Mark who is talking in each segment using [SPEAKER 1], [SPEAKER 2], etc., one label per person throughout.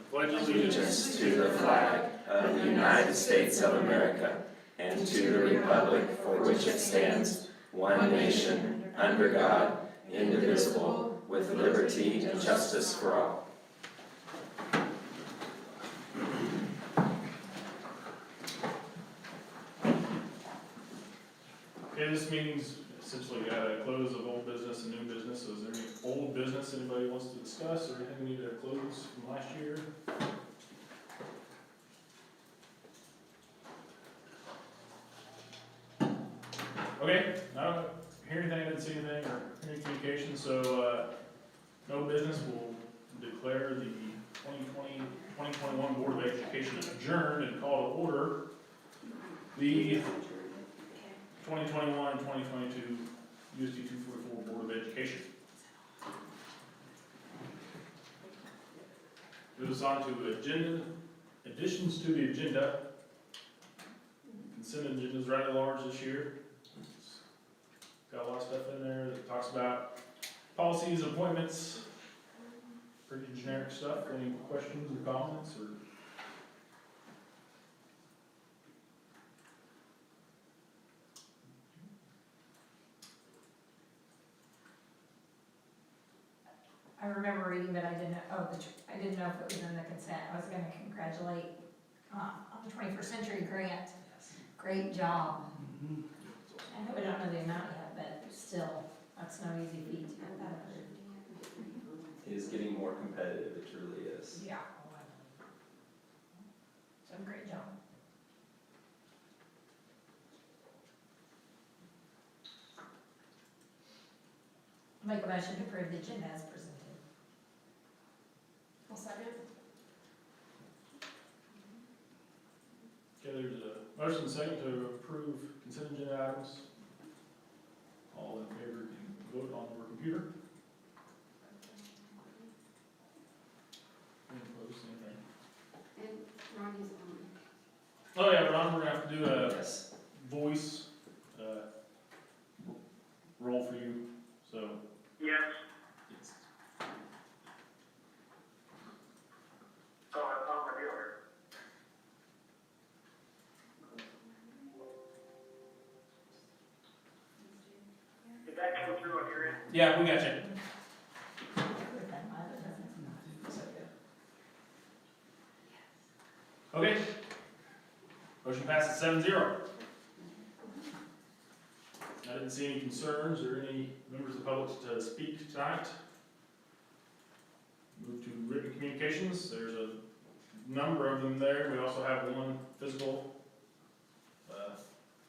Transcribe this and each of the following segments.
[SPEAKER 1] pledge allegiance to the flag of the United States of America and to the republic for which it stands, one nation, under God, indivisible, with liberty and justice for all.
[SPEAKER 2] Okay, this meeting's essentially got a close of old business and new business. So is there any old business anybody wants to discuss or anything we need to close from last year? Okay, I don't hear anything, I didn't see anything or hear any communication, so no business. We'll declare the 2020-2021 Board of Education adjourned and call to order the 2021-2022 USD 244 Board of Education. Moves on to agenda, additions to the agenda. Consent agenda is rather large this year. It's got a lot of stuff in there that talks about policies, appointments, pretty generic stuff. Any questions or comments or?
[SPEAKER 3] I remember reading, but I didn't know, I didn't know if it was in the consent. I was gonna congratulate, on the 21st Century Grant. Great job. I know we don't know the amount yet, but still, that's no easy feat to get that approved.
[SPEAKER 1] It is getting more competitive, it truly is.
[SPEAKER 3] Yeah. So great job. Make a motion to approve the agenda as presented. I'll second.
[SPEAKER 2] Okay, there's a motion second to approve consent agenda items. All in favor can vote on your computer. Any opposed, anything?
[SPEAKER 4] And Ronnie's on.
[SPEAKER 2] Oh yeah, Ron, we're gonna have to do a
[SPEAKER 1] Yes.
[SPEAKER 2] voice, roll for you, so.
[SPEAKER 5] Yes,
[SPEAKER 2] Yes.
[SPEAKER 5] so it's on the dealer. Did that come through on your end?
[SPEAKER 2] Yeah, we got you. Okay. Motion passes 7-0. I didn't see any concerns or any members of the public to speak tonight. Move to written communications. There's a number of them there. We also have one physical.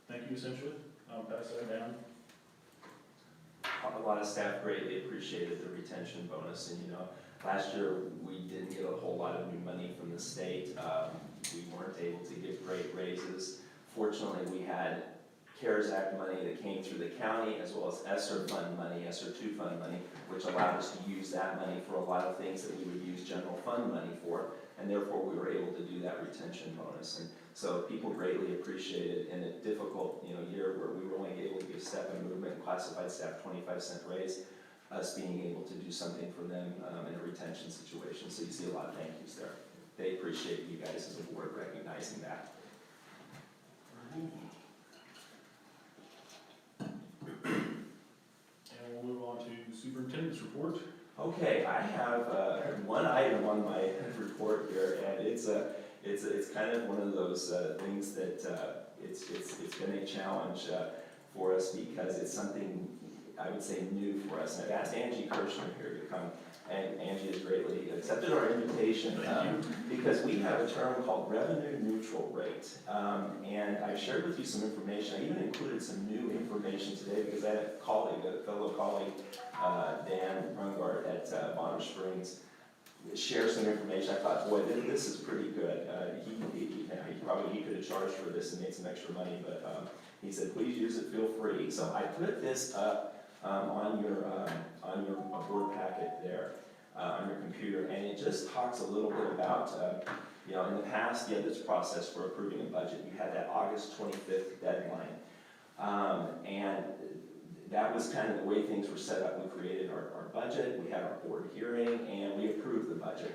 [SPEAKER 2] Thank you, essentially. I'll pass that down.
[SPEAKER 1] A lot of staff greatly appreciated the retention bonus, and last year we didn't get a whole lot of new money from the state. We weren't able to give great raises. Fortunately, we had CARES Act money that came through the county, as well as ESSER fund money, ESSER 2 fund money, which allowed us to use that money for a lot of things that we would use general fund money for, and therefore we were able to do that retention bonus. And so people greatly appreciated in a difficult year where we were only able to give step and movement and classified staff 25-cent raise, us being able to do something for them in a retention situation. So you see a lot of thank yous there. They appreciate you guys as a board recognizing that.
[SPEAKER 2] And we'll move on to superintendent's report.
[SPEAKER 1] Okay, I have one item on my report here, and it's kind of one of those things that it's been a challenge for us because it's something I would say new for us. And I've asked Angie Kirshner here to come, and Angie has greatly accepted our invitation because we have a term called revenue neutral rate. And I've shared with you some information. I even included some new information today because I had a fellow colleague, Dan Rungard at Bonner Springs, share some information. I thought, boy, this is pretty good. He could have charged for this and made some extra money, but he said, please use it, feel free. So I put this up on your board packet there on your computer, and it just talks a little bit about, in the past, you had this process for approving a budget. You had that August 25th deadline, and that was kind of the way things were set up. We created our budget, we had our board hearing, and we approved the budget.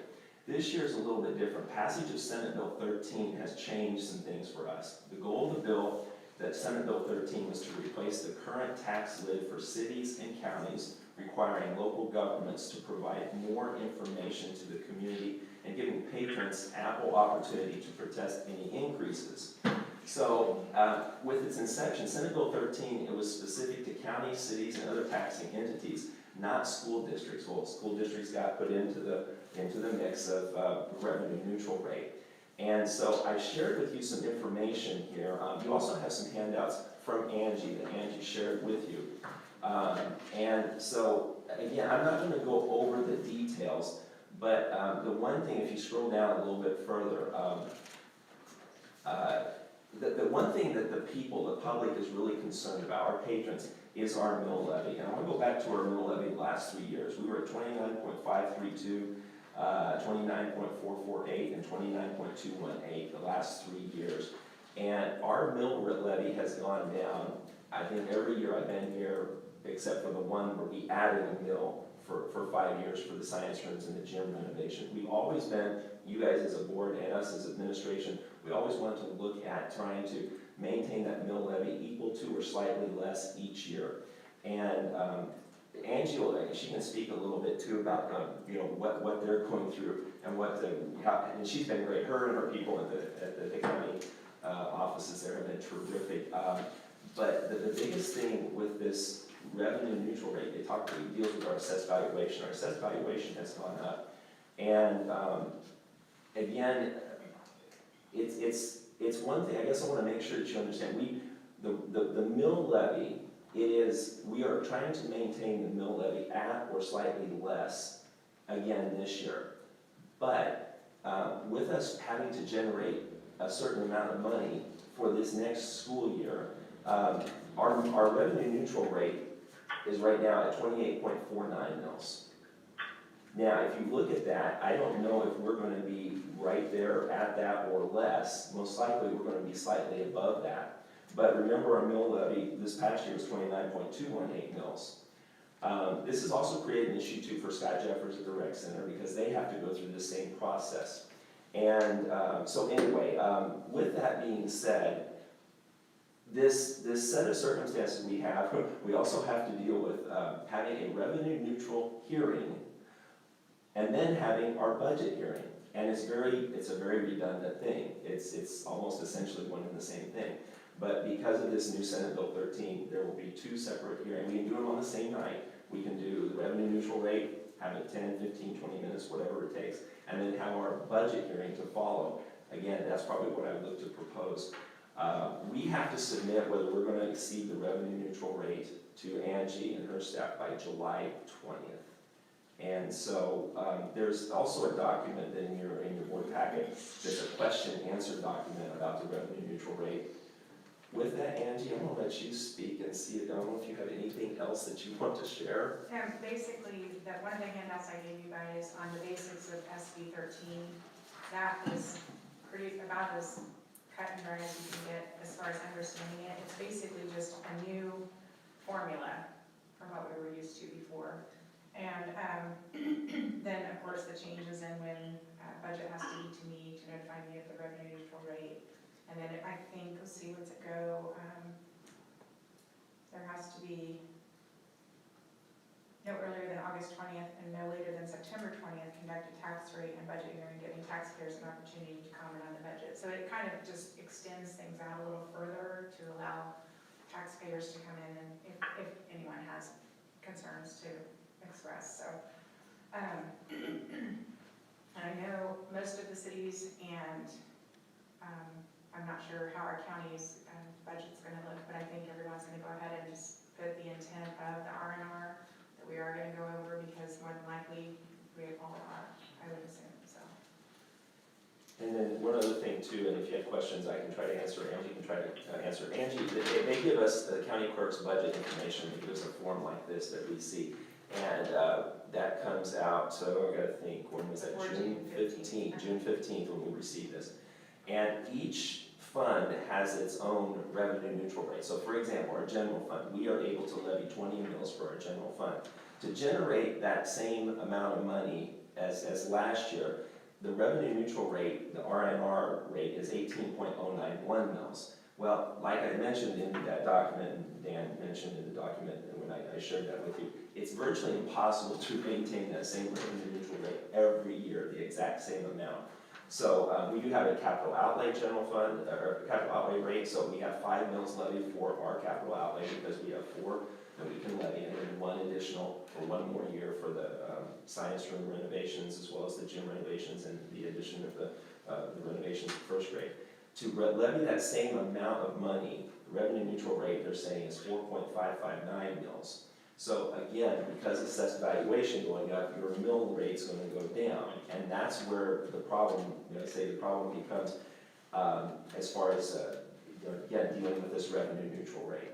[SPEAKER 1] This year is a little bit different. Passage of Senate Bill 13 has changed some things for us. The goal of the bill, that Senate Bill 13, was to replace the current tax lid for cities and counties, requiring local governments to provide more information to the community and giving patrons ample opportunity to protest any increases. So, with its inception, Senate Bill 13, it was specific to counties, cities, and other taxing entities, not school districts. Well, school districts got put into the mix of revenue neutral rate. And so I shared with you some information here. You also have some handouts from Angie that Angie shared with you. And so, again, I'm not gonna go over the details, but the one thing, if you scroll down a little bit further, the one thing that the people, the public is really concerned about, our patrons, is our mill levy. And I want to go back to our mill levy the last 3 years. We were at 29.532, 29.448, and 29.218 the last 3 years. And our mill levy has gone down, I think every year I've been here, except for the one where we added a mill for 5 years for the science rooms and the gym renovation. We've always been, you guys as a board and us as administration, we always want to look at trying to maintain that mill levy equal to or slightly less each year. And Angie, she can speak a little bit too about what they're going through and and she's been great. Her and her people at the county offices there have been terrific. But the biggest thing with this revenue neutral rate, it deals with our assessed valuation. Our assessed valuation has gone up, and again, it's one thing. I guess I want to make sure that you understand. The mill levy, we are trying to maintain the mill levy at or slightly less again this year. But with us having to generate a certain amount of money for this next school year, our revenue neutral rate is right now at 28.49 mils. Now, if you look at that, I don't know if we're going to be right there at that or less. Most likely, we're going to be slightly above that. But remember, our mill levy this past year was 29.218 mils. This has also created an issue too for Scott Jeffers at the Rec Center because they have to go through the same process. And so anyway, with that being said, this set of circumstances we have, we also have to deal with having a revenue neutral hearing and then having our budget hearing. And it's a very redundant thing. It's almost essentially one and the same thing. But because of this new Senate Bill 13, there will be 2 separate hearings. We can do them on the same night. We can do the revenue neutral rate, have it 10, 15, 20 minutes, whatever it takes, and then have our budget hearing to follow. Again, that's probably what I would look to propose. We have to submit whether we're going to exceed the revenue neutral rate to Angie and her staff by July 20th. And so there's also a document in your board packet. There's a question answer document about the revenue neutral rate. With that, Angie, I'm going to let you speak and see. I don't know if you have anything else that you want to share.
[SPEAKER 6] Basically, one of the handouts I gave you guys on the basics of SB 13, that is about as cut and dry as you can get as far as understanding it. It's basically just a new formula from what we were used to before. And then, of course, the changes in when budget has to be to me to notify me of the revenue neutral rate. And then I think, let's see, what's it go? There has to be no earlier than August 20th and no later than September 20th, conduct a tax rate and budget hearing, giving taxpayers an opportunity to comment on the budget. So it kind of just extends things out a little further to allow taxpayers to come in and if anyone has concerns to express. So I know most of the cities and I'm not sure how our county's budget's going to look, but I think everyone's going to go ahead and just put the intent of the R&R that we are going to go over because more than likely we all are, I would assume, so.
[SPEAKER 1] And then one other thing too, and if you have questions, I can try to answer. Angie can try to answer. Angie, they give us the county clerk's budget information. They give us a form like this that we see. And that comes out, so I gotta think, when was that? June 15th, June 15th when we received this. And each fund has its own revenue neutral rate. So for example, our general fund, we are able to levy 20 mils for our general fund. To generate that same amount of money as last year, the revenue neutral rate, the RNR rate is 18.091 mils. Well, like I mentioned in that document, and Dan mentioned in the document, and when I shared that with you, it's virtually impossible to maintain that same revenue neutral rate every year, the exact same amount. So we do have a capital outlay general fund, or capital outlay rate, so we have 5 mils levied for our capital outlay because we have 4 that we can levy, and then 1 additional for 1 more year for the science room renovations, as well as the gym renovations and the addition of the renovations for first grade. To levy that same amount of money, the revenue neutral rate they're saying is 4.559 mils. So again, because of assessed valuation going up, your mill rate's going to go down, and that's where the problem, I say the problem becomes as far as again dealing with this revenue neutral rate.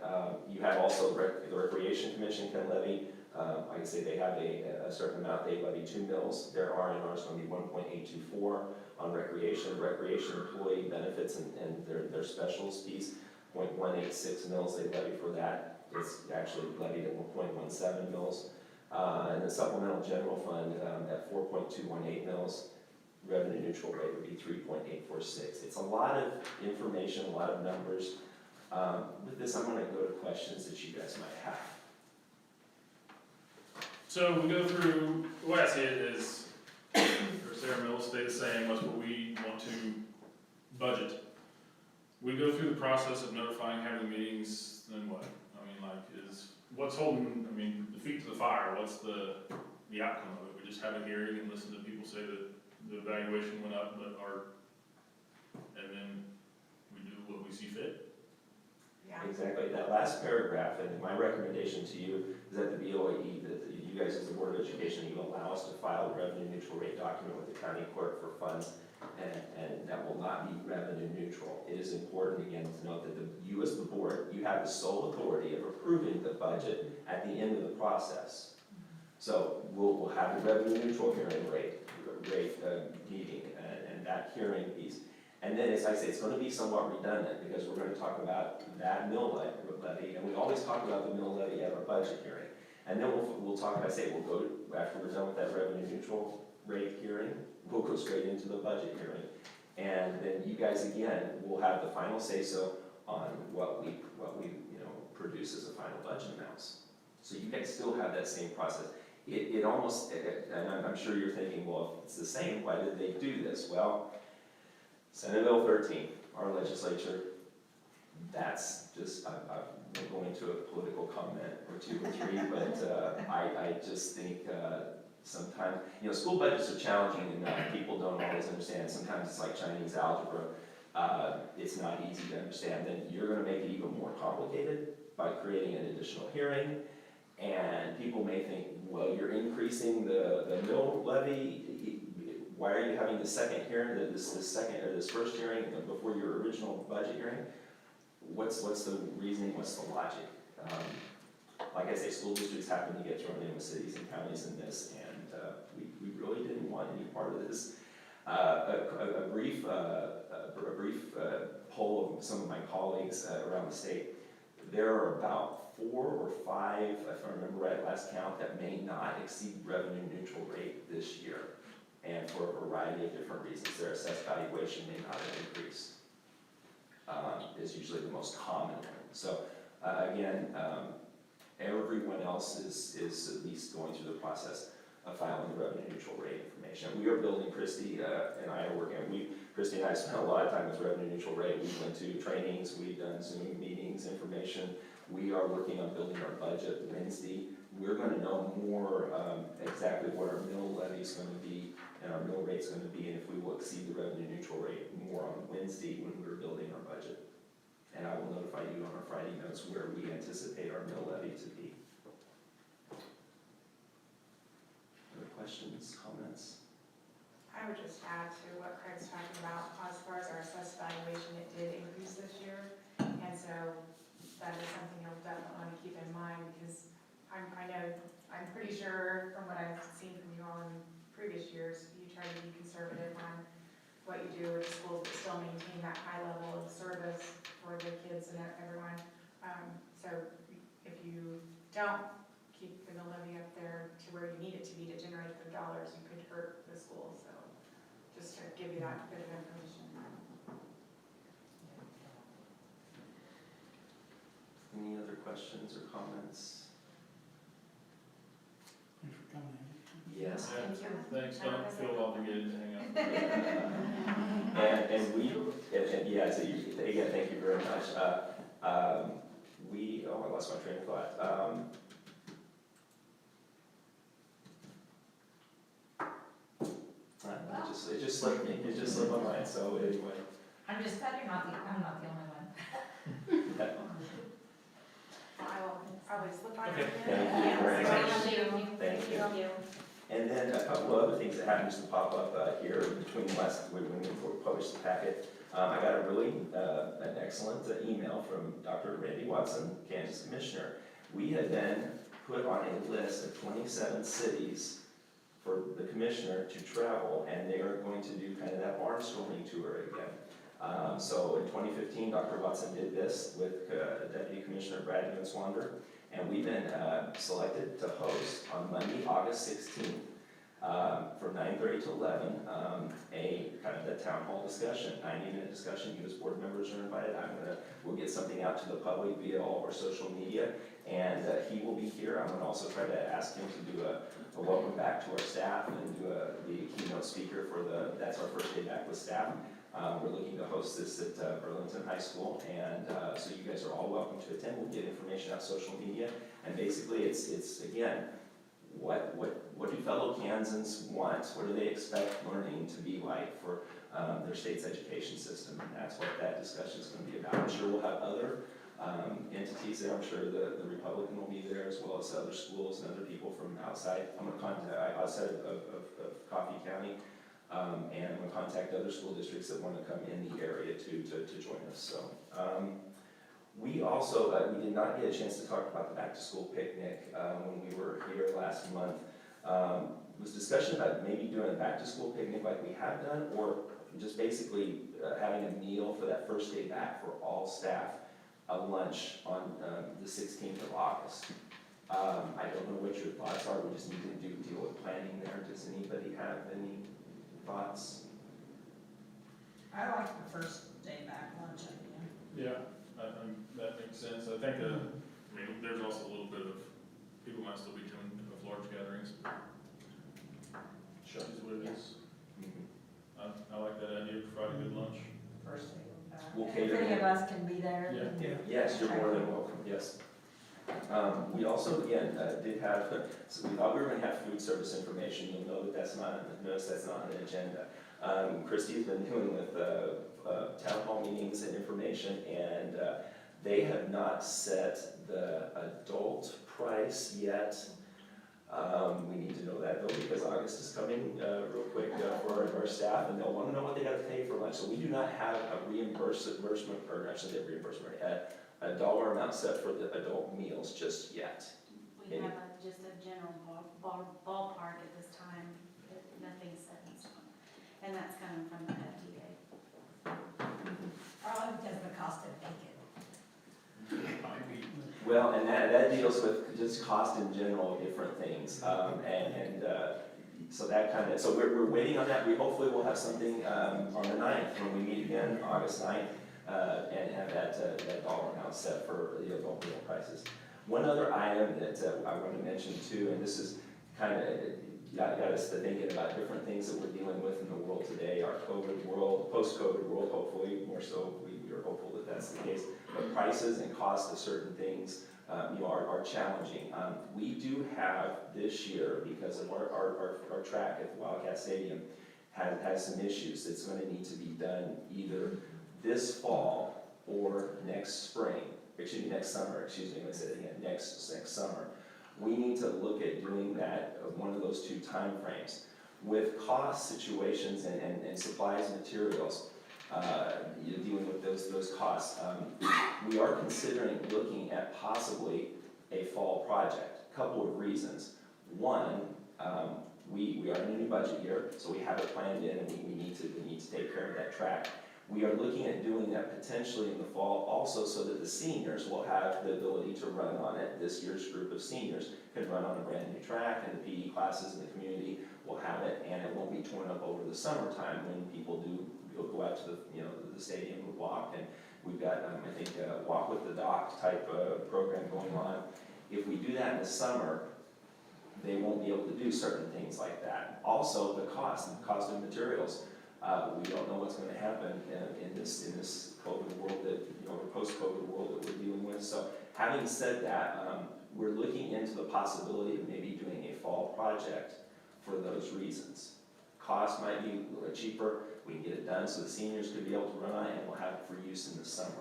[SPEAKER 1] You have also the Recreation Commission can levy. Like I say, they have a certain amount. They levy 2 mils. Their RNR is going to be 1.824 on recreation. Recreation employee benefits and their specials piece, 0.186 mils they levy for that. It's actually levied at 1.17 mils. And the supplemental general fund at 4.218 mils. Revenue neutral rate would be 3.846. It's a lot of information, a lot of numbers. With this, I'm going to go to questions that you guys might have.
[SPEAKER 2] So we go through, the way I see it is, there's their mill stay the same, that's what we want to budget. We go through the process of notifying, having meetings, then what? I mean, like, what's holding, the feet to the fire, what's the outcome of it? We just have a hearing and listen to people say that the valuation went up, and then we do what we see fit?
[SPEAKER 6] Yeah.
[SPEAKER 1] Exactly. That last paragraph, and my recommendation to you is that the BOE, that you guys as the Board of Education, you allow us to file a revenue neutral rate document with the county clerk for funds, and that will not be revenue neutral. It is important, again, to note that you as the board, you have the sole authority of approving the budget at the end of the process. So we'll have a revenue neutral hearing rate meeting, and that hearing piece. And then, as I say, it's going to be somewhat redundant because we're going to talk about that mill levy, and we always talk about the mill levy at our budget hearing. And then we'll talk about, we'll go to, after we're done with that revenue neutral rate hearing, we'll go straight into the budget hearing. And then you guys, again, will have the final say-so on what we produce as a final budget amounts. So you guys still have that same process. It almost, and I'm sure you're thinking, well, if it's the same, why did they do this? Well, Senate Bill 13, our legislature, that's just, I'm going to a political comment or 2 or 3, but I just think sometimes, school budgets are challenging and people don't always understand. Sometimes it's like Chinese algebra. It's not easy to understand. Then you're going to make it even more complicated by creating an additional hearing. And people may think, well, you're increasing the mill levy. Why are you having the second hearing, this first hearing before your original budget hearing? What's the reasoning? What's the logic? Like I say, school districts happen to get thrown in with cities and counties in this, and we really didn't want any part of this. A brief poll of some of my colleagues around the state. There are about 4 or 5, if I remember right, last count, that may not exceed revenue neutral rate this year. And for a variety of different reasons, their assessed valuation may not have increased. Is usually the most common one. So again, everyone else is at least going through the process of filing the revenue neutral rate information. We are building, Christy and I are working, Christy and I spent a lot of time with revenue neutral rate. We went to trainings, we've done Zoom meetings, information. We are working on building our budget Wednesday. We're going to know more exactly what our mill levy is going to be and our mill rate is going to be, and if we will exceed the revenue neutral rate more on Wednesday when we're building our budget. And I will notify you on our Friday notes where we anticipate our mill levy to be. Other questions, comments?
[SPEAKER 6] I would just add to what Craig's talking about, as far as our assessed valuation, it did increase this year. And so that is something you'll definitely want to keep in mind, because I'm pretty sure from what I've seen from you all in previous years, you try to be conservative on what you do with the schools, but still maintain that high level of service for the kids and everyone. So if you don't keep the levy up there to where you need it to be to generate the dollars, you could hurt the school. So just to give you that bit of information.
[SPEAKER 1] Any other questions or comments?
[SPEAKER 7] Thanks for coming in.
[SPEAKER 1] Yes.
[SPEAKER 2] Yeah,
[SPEAKER 6] Thank you.
[SPEAKER 2] thanks, don't feel obligated to hang out.
[SPEAKER 1] And we, yeah, so again, thank you very much. Oh, I lost my train of thought. It just slipped me, it just slipped my mind, so anyway.
[SPEAKER 3] I'm just glad I'm not the only one.
[SPEAKER 6] I will probably slip by.
[SPEAKER 2] Okay.
[SPEAKER 1] Thank you very much.
[SPEAKER 4] Thank
[SPEAKER 1] Thank you. And then a couple of other things that happens to pop up here between when we published the packet. I got a really an excellent email from Dr. Randy Watson, Kansas Commissioner. We had been put on a list of 27 cities for the commissioner to travel, and they are going to do kind of that barnstorming tour again. So in 2015, Dr. Watson did this with Deputy Commissioner Brad Newenswander, and we've been selected to host on Monday, August 16th, from 9:30 to 11, a kind of the town hall discussion, 90-minute discussion. U.S. board members are invited. We'll get something out to the public via all of our social media, and he will be here. I'm going to also try to ask him to do a welcome back to our staff and do the keynote speaker for that's our first day back with staff. We're looking to host this at Burlington High School, and so you guys are all welcome to attend. We'll get information out social media, and basically it's again, what do fellow Kansans want? What do they expect learning to be like for their state's education system? And that's what that discussion is going to be about. I'm sure we'll have other entities there. I'm sure the Republican will be there, as well as other schools and other people from outside. I'm going to contact outside of Coffee County. And I'm going to contact other school districts that want to come in the area to join us. So we also, we did not get a chance to talk about the back to school picnic when we were here last month. Was discussion about maybe doing a back to school picnic like we have done, or just basically having a meal for that first day back for all staff, a lunch on the 16th of August. I don't know what your thoughts are. We just need to deal with planning there. Does anybody have any thoughts?
[SPEAKER 3] I like the first day back lunch idea.
[SPEAKER 2] Yeah, that makes sense. I think, I mean, there's also a little bit of, people might still be doing of large gatherings.
[SPEAKER 1] Sure.
[SPEAKER 2] Is what it is.
[SPEAKER 1] Mhm.
[SPEAKER 2] I like that idea of providing good lunch.
[SPEAKER 3] First day back.
[SPEAKER 1] We'll
[SPEAKER 3] If
[SPEAKER 1] cater
[SPEAKER 3] any of
[SPEAKER 1] it.
[SPEAKER 3] us can be there.
[SPEAKER 2] Yeah.
[SPEAKER 3] then-
[SPEAKER 1] Yes, you're more than welcome, yes. We also, again, did have, so we thought we were going to have food service information. You'll know that that's not, notice that's not on the agenda. Christy's been doing with town hall meetings and information, and they have not set the adult price yet. We need to know that though, because August is coming real quick for our staff, and they'll want to know what they got to pay for lunch. So we do not have a reimbursement, or actually a reimbursement, a dollar amount set for the adult meals just yet.
[SPEAKER 4] We have just a general ballpark at this time, but nothing set in stone. And that's coming from the FDA.
[SPEAKER 3] Probably because of the cost of bacon.
[SPEAKER 1] Well, and that deals with just cost in general, different things, so that kind of, so we're waiting on that. We hopefully will have something on the 9th when we meet again, August 9th, and have that dollar amount set for the adult meal prices. One other item that I want to mention too, and this is kind of got us to thinking about different things that we're dealing with in the world today, our COVID world, post-COVID world, hopefully more so. We are hopeful that that's the case. But prices and costs of certain things, are challenging. We do have this year, because of our track at the Wildcat Stadium, has some issues that's going to need to be done either this fall or next summer, let's say it again, next summer. We need to look at doing that, one of those two time frames. With cost situations and supplies and materials, dealing with those costs, we are considering looking at possibly a fall project. A couple of reasons. One, we are in a new budget year, so we have it planned in, and we need to take care of that track. We are looking at doing that potentially in the fall also, so that the seniors will have the ability to run on it. This year's group of seniors can run on a brand new track, and the PE classes in the community we'll have it, and it won't be torn up over the summertime when people do go out to the, you know, the stadium and walk. And we've got, I think, a Walk with the Dock type program going on. If we do that in the summer, they won't be able to do certain things like that. Also, the cost of materials. We don't know what's gonna happen in this COVID world that, you know, or post-COVID world that we're dealing with. So having said that, we're looking into the possibility of maybe doing a fall project for those reasons. Cost might be cheaper, we can get it done so the seniors could be able to run on it, and we'll have it for use in the summer.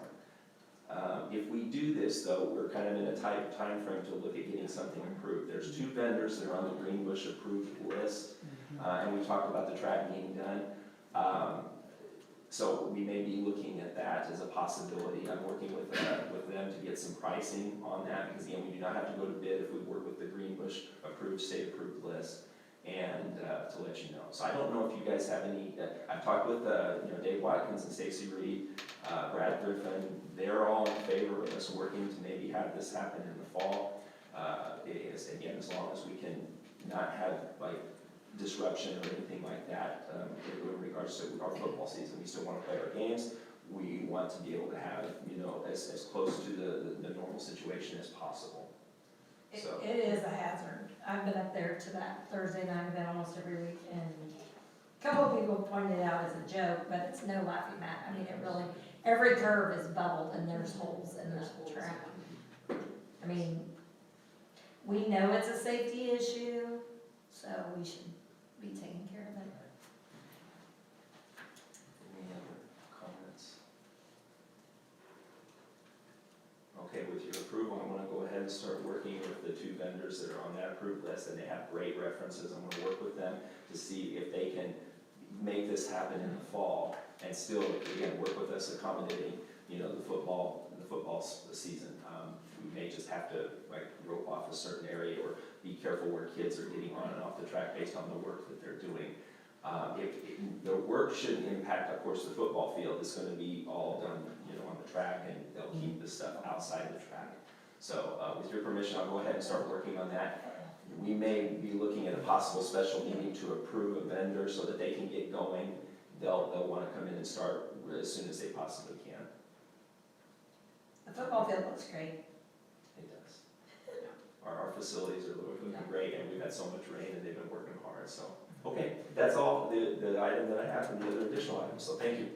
[SPEAKER 1] If we do this though, we're kind of in a tight time frame to look at getting something approved. There's 2 vendors that are on the Greenbush approved list, and we talked about the track being done. So we may be looking at that as a possibility. I'm working with them to get some pricing on that, because again, we do not have to go to bid if we work with the Greenbush approved, state approved list, and to let you know. So I don't know if you guys have any, I've talked with you know, Dave Watkins and Stacy Reed, Brad Griffin. They're all in favor of us working to maybe have this happen in the fall. It is, again, as long as we can not have like disruption or anything like that in regards to our football season. We still want to play our games. We want to be able to have, you know, as close to the normal situation as possible. So.
[SPEAKER 3] It is a hazard. I've been up there to that Thursday night event almost every week, and a couple of people pointed it out as a joke, but it's no laughing matter. I mean, it really, every curve is bubbled and there's holes in the track. I mean, we know it's a safety issue, so we should be taking care of it.
[SPEAKER 1] Any other comments? Okay, with your approval, I'm gonna go ahead and start working with the 2 vendors that are on that approved list, and they have great references. I'm gonna work with them to see if they can make this happen in the fall, and still, again, work with us accommodating, you know, the football season. We may just have to like rope off a certain area, or be careful where kids are getting on and off the track based on the work that they're doing. The work shouldn't impact, of course, the football field. It's going to be all done, you know, on the track, and they'll keep the stuff outside the track. So, with your permission, I'll go ahead and start working on that. We may be looking at a possible special meeting to approve a vendor so that they can get going. They'll want to come in and start as soon as they possibly can.
[SPEAKER 3] The football field looks great.
[SPEAKER 1] It does. Our facilities are looking great, and we've had so much rain, and they've been working hard, so. Okay, that's all the item that I have, and the other additional items, so thank you.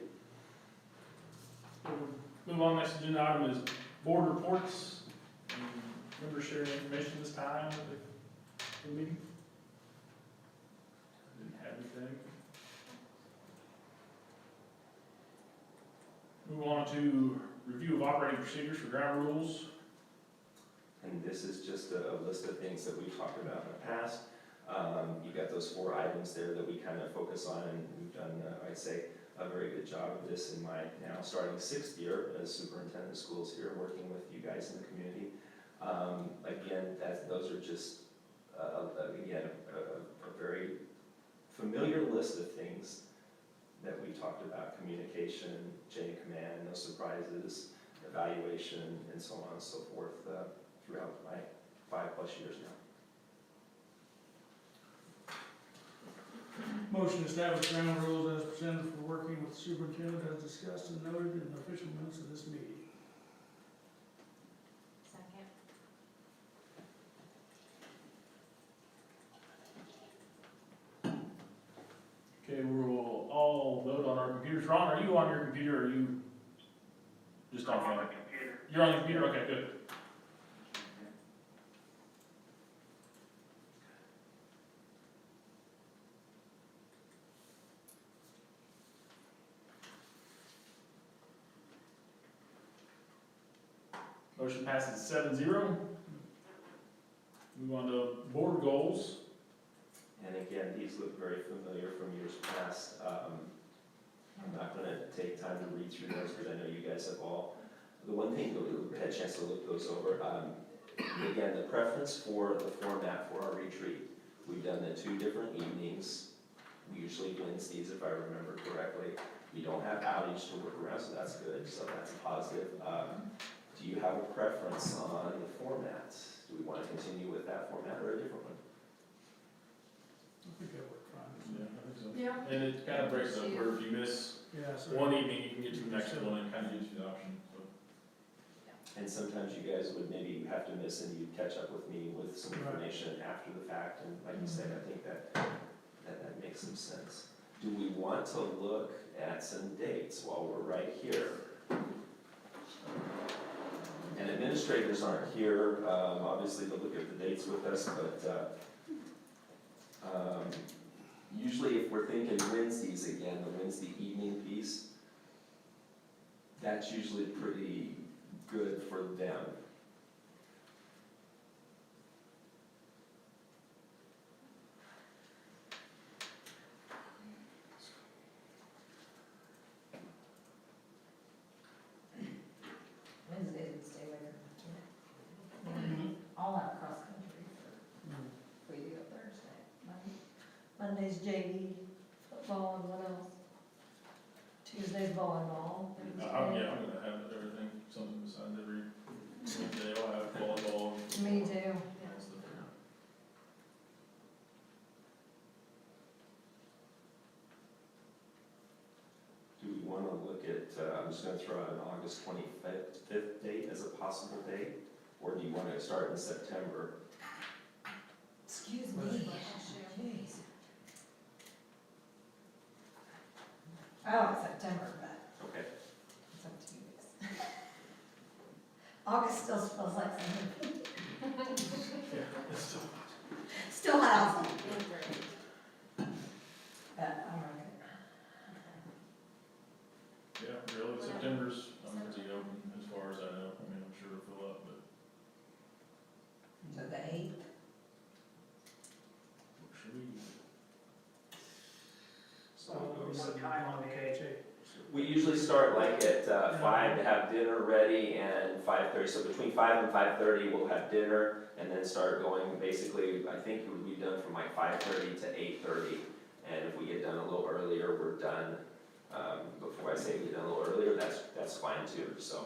[SPEAKER 2] Move on, next agenda item is board reports. Members sharing information this time at the meeting. Didn't have anything. Move on to review of operating procedures for ground rules.
[SPEAKER 1] And this is just a list of things that we've talked about in the past. You've got those 4 items there that we kind of focus on, and we've done, I'd say, a very good job of this in my now starting 6th year as superintendent of schools here, working with you guys in the community. Again, those are just, again, a very familiar list of things that we talked about: communication, chain of command, no surprises, evaluation, and so on and so forth throughout my 5+ years now.
[SPEAKER 7] Motion to establish ground rules as presented for working with the superintendent as discussed and noted in the official minutes of this meeting.
[SPEAKER 4] Second.
[SPEAKER 2] Okay, we'll all vote on our computers. Ron, are you on your computer, or are you just on
[SPEAKER 5] I'm on
[SPEAKER 2] phone?
[SPEAKER 5] the computer.
[SPEAKER 2] You're on the computer? Okay, good. Motion passes 7-0. Move on to board goals.
[SPEAKER 1] And again, these look very familiar from years past. I'm not going to take time to read through those, because I know you guys have all. The one thing, we had a chance to look those over. Again, the preference for the format for our retreat. We've done the 2 different evenings, usually Wednesdays if I remember correctly. We don't have outage to work around, so that's good, so that's a positive. Do you have a preference on the format? Do we want to continue with that format or a different one?
[SPEAKER 7] I think that works.
[SPEAKER 3] Yeah.
[SPEAKER 2] And it kind of breaks up where if you miss
[SPEAKER 7] Yeah, so.
[SPEAKER 2] one evening, you can get to the next one and kind of gives you the option, so.
[SPEAKER 1] And sometimes you guys would maybe have to miss and you'd catch up with me with some
[SPEAKER 7] Right.
[SPEAKER 1] information after the fact, and like you said, I think that makes some sense. Do we want to look at some dates while we're right here? And administrators aren't here, obviously, to look at the dates with us, but, usually if we're thinking Wednesdays again, the Wednesday evening piece, that's usually pretty good for them.
[SPEAKER 3] Wednesdays would stay away from it. All out cross country for we do a Thursday. Monday's JV, football, and what else? Tuesday's volleyball.
[SPEAKER 2] Yeah, I'm gonna have everything, something besides every day, I'll have volleyball.
[SPEAKER 3] Me too.
[SPEAKER 2] and stuff.
[SPEAKER 1] Do we want to look at, I'm just going to throw out an August 25th date as a possible date? Or do you want to start in September?
[SPEAKER 3] Excuse me. Jeez. Oh, September, but
[SPEAKER 1] Okay.
[SPEAKER 3] it's up to you guys. August still feels like something.
[SPEAKER 2] Yeah, it's still.
[SPEAKER 3] Still has. But I'm okay.
[SPEAKER 2] Yeah, really, September's, I'm pretty open as far as I know, I mean, I'm sure it'll fill up, but
[SPEAKER 3] So the 8th.
[SPEAKER 2] what should we?
[SPEAKER 5] What time on the eighth?
[SPEAKER 1] We usually start like at 5 to have dinner ready and 5:30. So between 5 and 5:30, we'll have dinner and then start going, basically, I think we'll be done from like 5:30 to 8:30. And if we get done a little earlier, we're done. Before I say we get done a little earlier, that's fine too, so.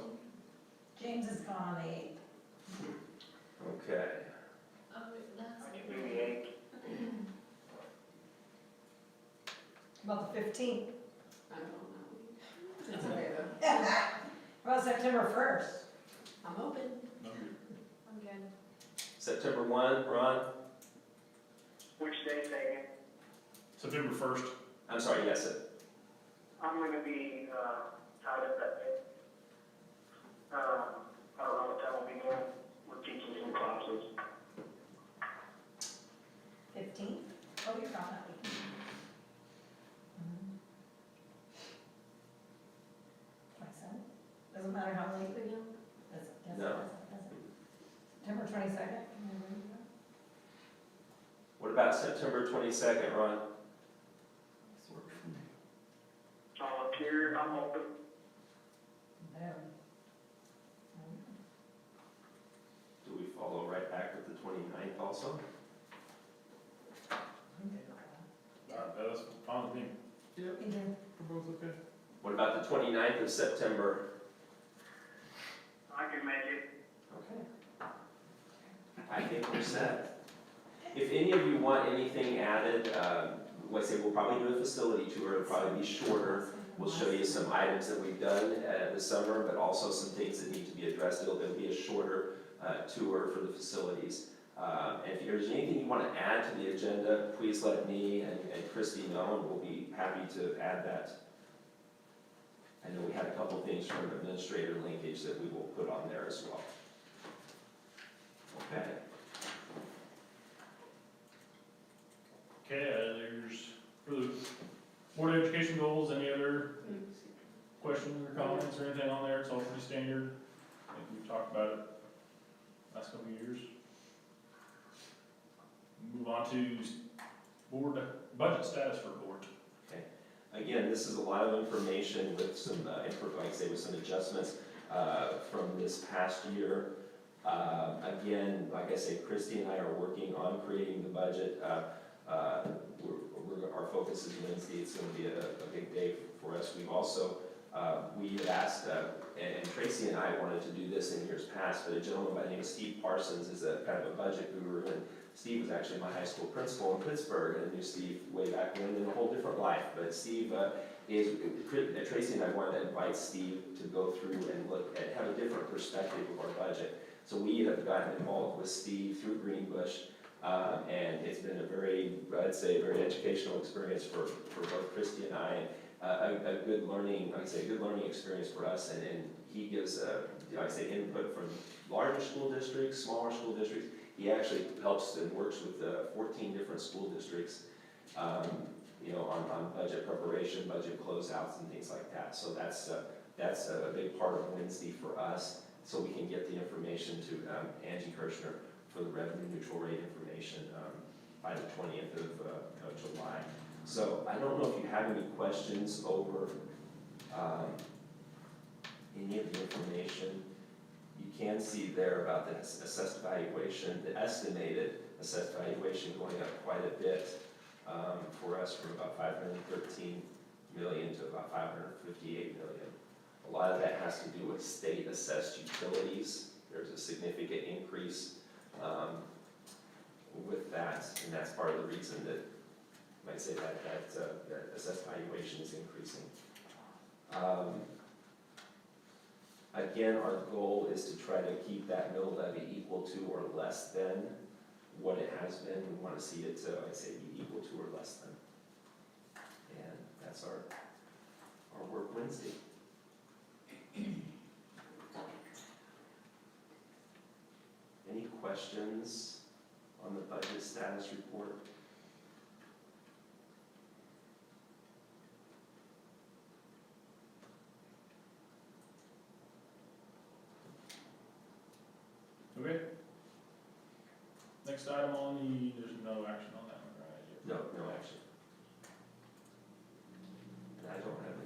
[SPEAKER 3] James is gone on the 8th.
[SPEAKER 1] Okay.
[SPEAKER 5] I can do the eighth.
[SPEAKER 3] About the 15th.
[SPEAKER 8] I don't know.
[SPEAKER 3] It's okay though. Well, September 1st.
[SPEAKER 8] I'm open.
[SPEAKER 2] No, you're-
[SPEAKER 4] I'm good.
[SPEAKER 1] September 1, Ron?
[SPEAKER 5] Which day, say again?
[SPEAKER 2] September 1st,
[SPEAKER 1] I'm sorry, yes,
[SPEAKER 5] I'm gonna be, tied up that day. I don't know what time I'll be going, we're teaching some classes.
[SPEAKER 3] 15th? Oh, you're gone that week. 27th? Doesn't matter how late we go?
[SPEAKER 1] No.
[SPEAKER 3] September 22nd?
[SPEAKER 1] What about September 22nd, Ron?
[SPEAKER 5] Volunteer, I'm open.
[SPEAKER 3] No.
[SPEAKER 1] Do we follow right back with the 29th also?
[SPEAKER 3] I'm good with
[SPEAKER 2] that's fine with me.
[SPEAKER 7] Yep,
[SPEAKER 3] that. Me too.
[SPEAKER 7] we're both okay.
[SPEAKER 1] What about the 29th of September?
[SPEAKER 5] I can make it.
[SPEAKER 1] Okay. I think we're set. If any of you want anything added, like I say, we'll probably do a facility tour, it'll probably be shorter. We'll show you some items that we've done this summer, but also some things that need to be addressed. It'll be a shorter tour for the facilities. And if there's anything you want to add to the agenda, please let me and Christy know, and we'll be happy to add that. I know we had a couple things from administrator linkage that we will put on there as well. Okay.
[SPEAKER 2] Okay, there's, for the Board of Education goals, any other questions or comments or anything on there? It's all pretty standard. I think we've talked about it last couple of years. Move on to board, budget status for board.
[SPEAKER 1] Again, this is a lot of information with some, like I say, with some adjustments from this past year. Again, like I say, Christy and I are working on creating the budget. Our focus is Wednesday. It's going to be a big day for us. We've also, we had asked, and Tracy and I wanted to do this in years past, but a gentleman by the name of Steve Parsons is a kind of a budget guru, and Steve was actually my high school principal in Pittsburgh, and I knew Steve way back when in a whole different life. But Steve Tracy and I wanted to invite Steve to go through and look at, have a different perspective of our budget. So we have gotten involved with Steve through Greenbush, and it's been a very, I'd say, very educational experience for both Christy and I. A good learning, like I say, a good learning experience for us, and he gives, like I say, input from larger school districts, smaller school districts. He actually helps and works with 14 different school districts, on budget preparation, budget closeouts, and things like that. So that's a big part of Wednesday for us, so we can get the information to Angie Kirshner for the revenue neutral rate information by the 20th of July. So I don't know if you have any questions over any of the information. You can see there about the assessed valuation, the estimated assessed valuation going up quite a bit for us, from about 513 million to about 558 million. A lot of that has to do with state assessed utilities. There's a significant increase with that, and that's part of the reason that I might say that assessed valuation is increasing. Again, our goal is to try to keep that mill levy equal to or less than what it has been. We want to see it, I'd say, be equal to or less than. And that's our work Wednesday. Any questions on the budget status report?
[SPEAKER 2] Okay. Next item on there's no action on that one, right?
[SPEAKER 1] No action. And I don't have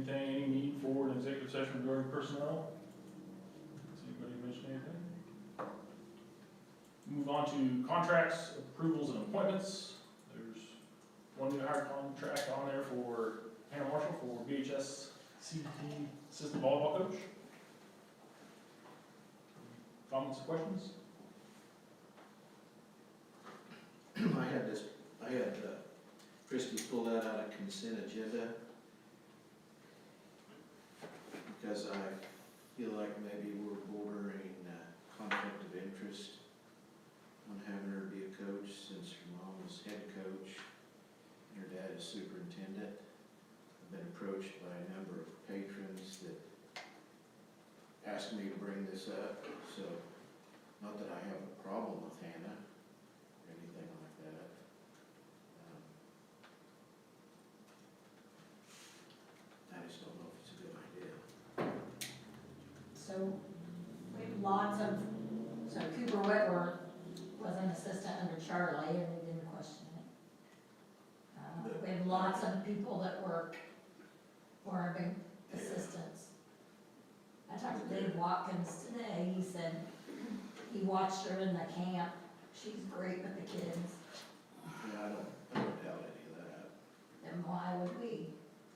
[SPEAKER 2] Any need for an executive session regarding personnel? Does anybody mention anything? Move on to contracts, approvals, and appointments. There's one new hire contract on there for Hannah Marshall for BHS CT assistant volleyball coach. Comments, questions?
[SPEAKER 9] I had Christie pull that out of consent agenda because I feel like maybe we're bordering conflict of interest on having her be a coach, since her mom was head coach and her dad is superintendent. I've been approached by a number of patrons that asked me to bring this up, so not that I have a problem with Hannah or anything like that. I just don't know if it's a good idea.
[SPEAKER 3] So we have lots of, so Cooper Whitworth was an assistant under Charlie, and we didn't question it. We have lots of people that work for our big assistants. I talked to Dave Watkins today. He said he watched her in the camp. She's great with the kids.
[SPEAKER 9] Yeah, I don't doubt any of that.
[SPEAKER 3] Then why would we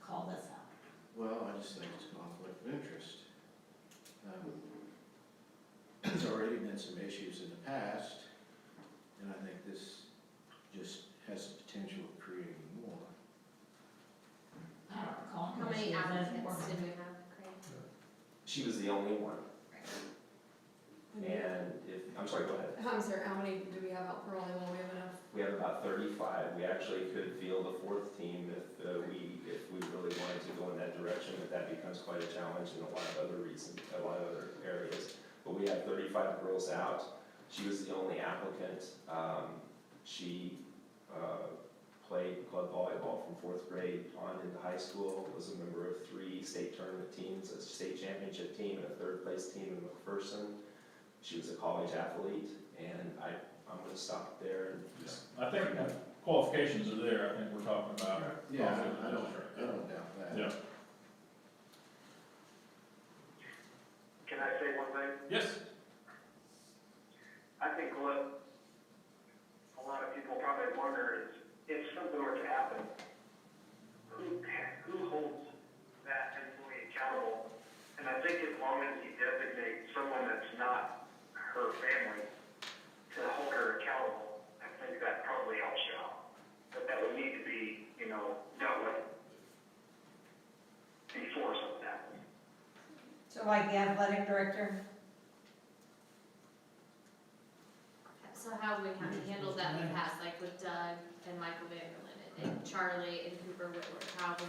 [SPEAKER 3] call this out?
[SPEAKER 9] Well, I just think it's conflict of interest. There's already been some issues in the past, and I think this just has the potential of creating more.
[SPEAKER 3] I don't recall.
[SPEAKER 4] How many
[SPEAKER 3] she was
[SPEAKER 4] applicants
[SPEAKER 3] working.
[SPEAKER 4] did we have, Craig?
[SPEAKER 1] She was the only one. And I'm sorry, go ahead.
[SPEAKER 8] I'm sorry, how many do we have out for volleyball? We have enough.
[SPEAKER 1] We have about 35. We actually could field a fourth team if we really wanted to go in that direction, but that becomes quite a challenge in a lot of other areas. But we had 35 girls out. She was the only applicant. She played club volleyball from 4th grade on into high school, was a member of 3 state tournament teams, a state championship team, and a 3rd place team in McPherson. She was a college athlete, and I'm going to stop there and just.
[SPEAKER 2] I think the qualifications are there. I think we're talking about.
[SPEAKER 9] Yeah,
[SPEAKER 2] conflict of
[SPEAKER 9] I
[SPEAKER 2] interest right there.
[SPEAKER 9] don't doubt that.
[SPEAKER 2] Yeah.
[SPEAKER 5] Can I say one thing?
[SPEAKER 2] Yes.
[SPEAKER 5] I think what a lot of people probably wonder is, if something were to happen, who holds that employee accountable? And I think as long as you designate someone that's not her family to hold her accountable, I
[SPEAKER 3] like the athletic director?
[SPEAKER 8] So how we have handled that in the past, like with Doug and Michael Vanderlyn and Charlie and Cooper Whitworth, how we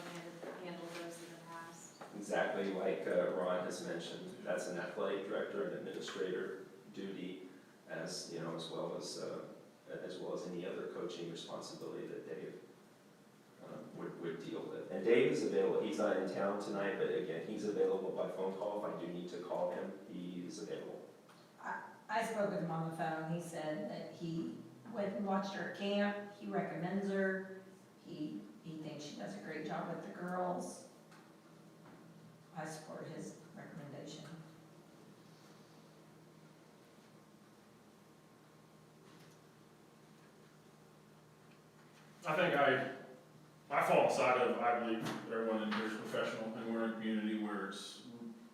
[SPEAKER 8] handled those in the past?
[SPEAKER 1] Exactly like Ron has mentioned, that's an athletic director and administrator duty, as, you know, as well as any other coaching responsibility that Dave would deal with. And Dave is available, he's not in town tonight, but again, he's available by phone call. If I do need to call him, he's available.
[SPEAKER 3] I spoke with him on the phone, he said that he went and watched her at camp, he recommends her, he thinks she does a great job with the girls. I support his recommendation.
[SPEAKER 2] I think I fall on the side of, I believe everyone in here is professional, and we're in a community where it's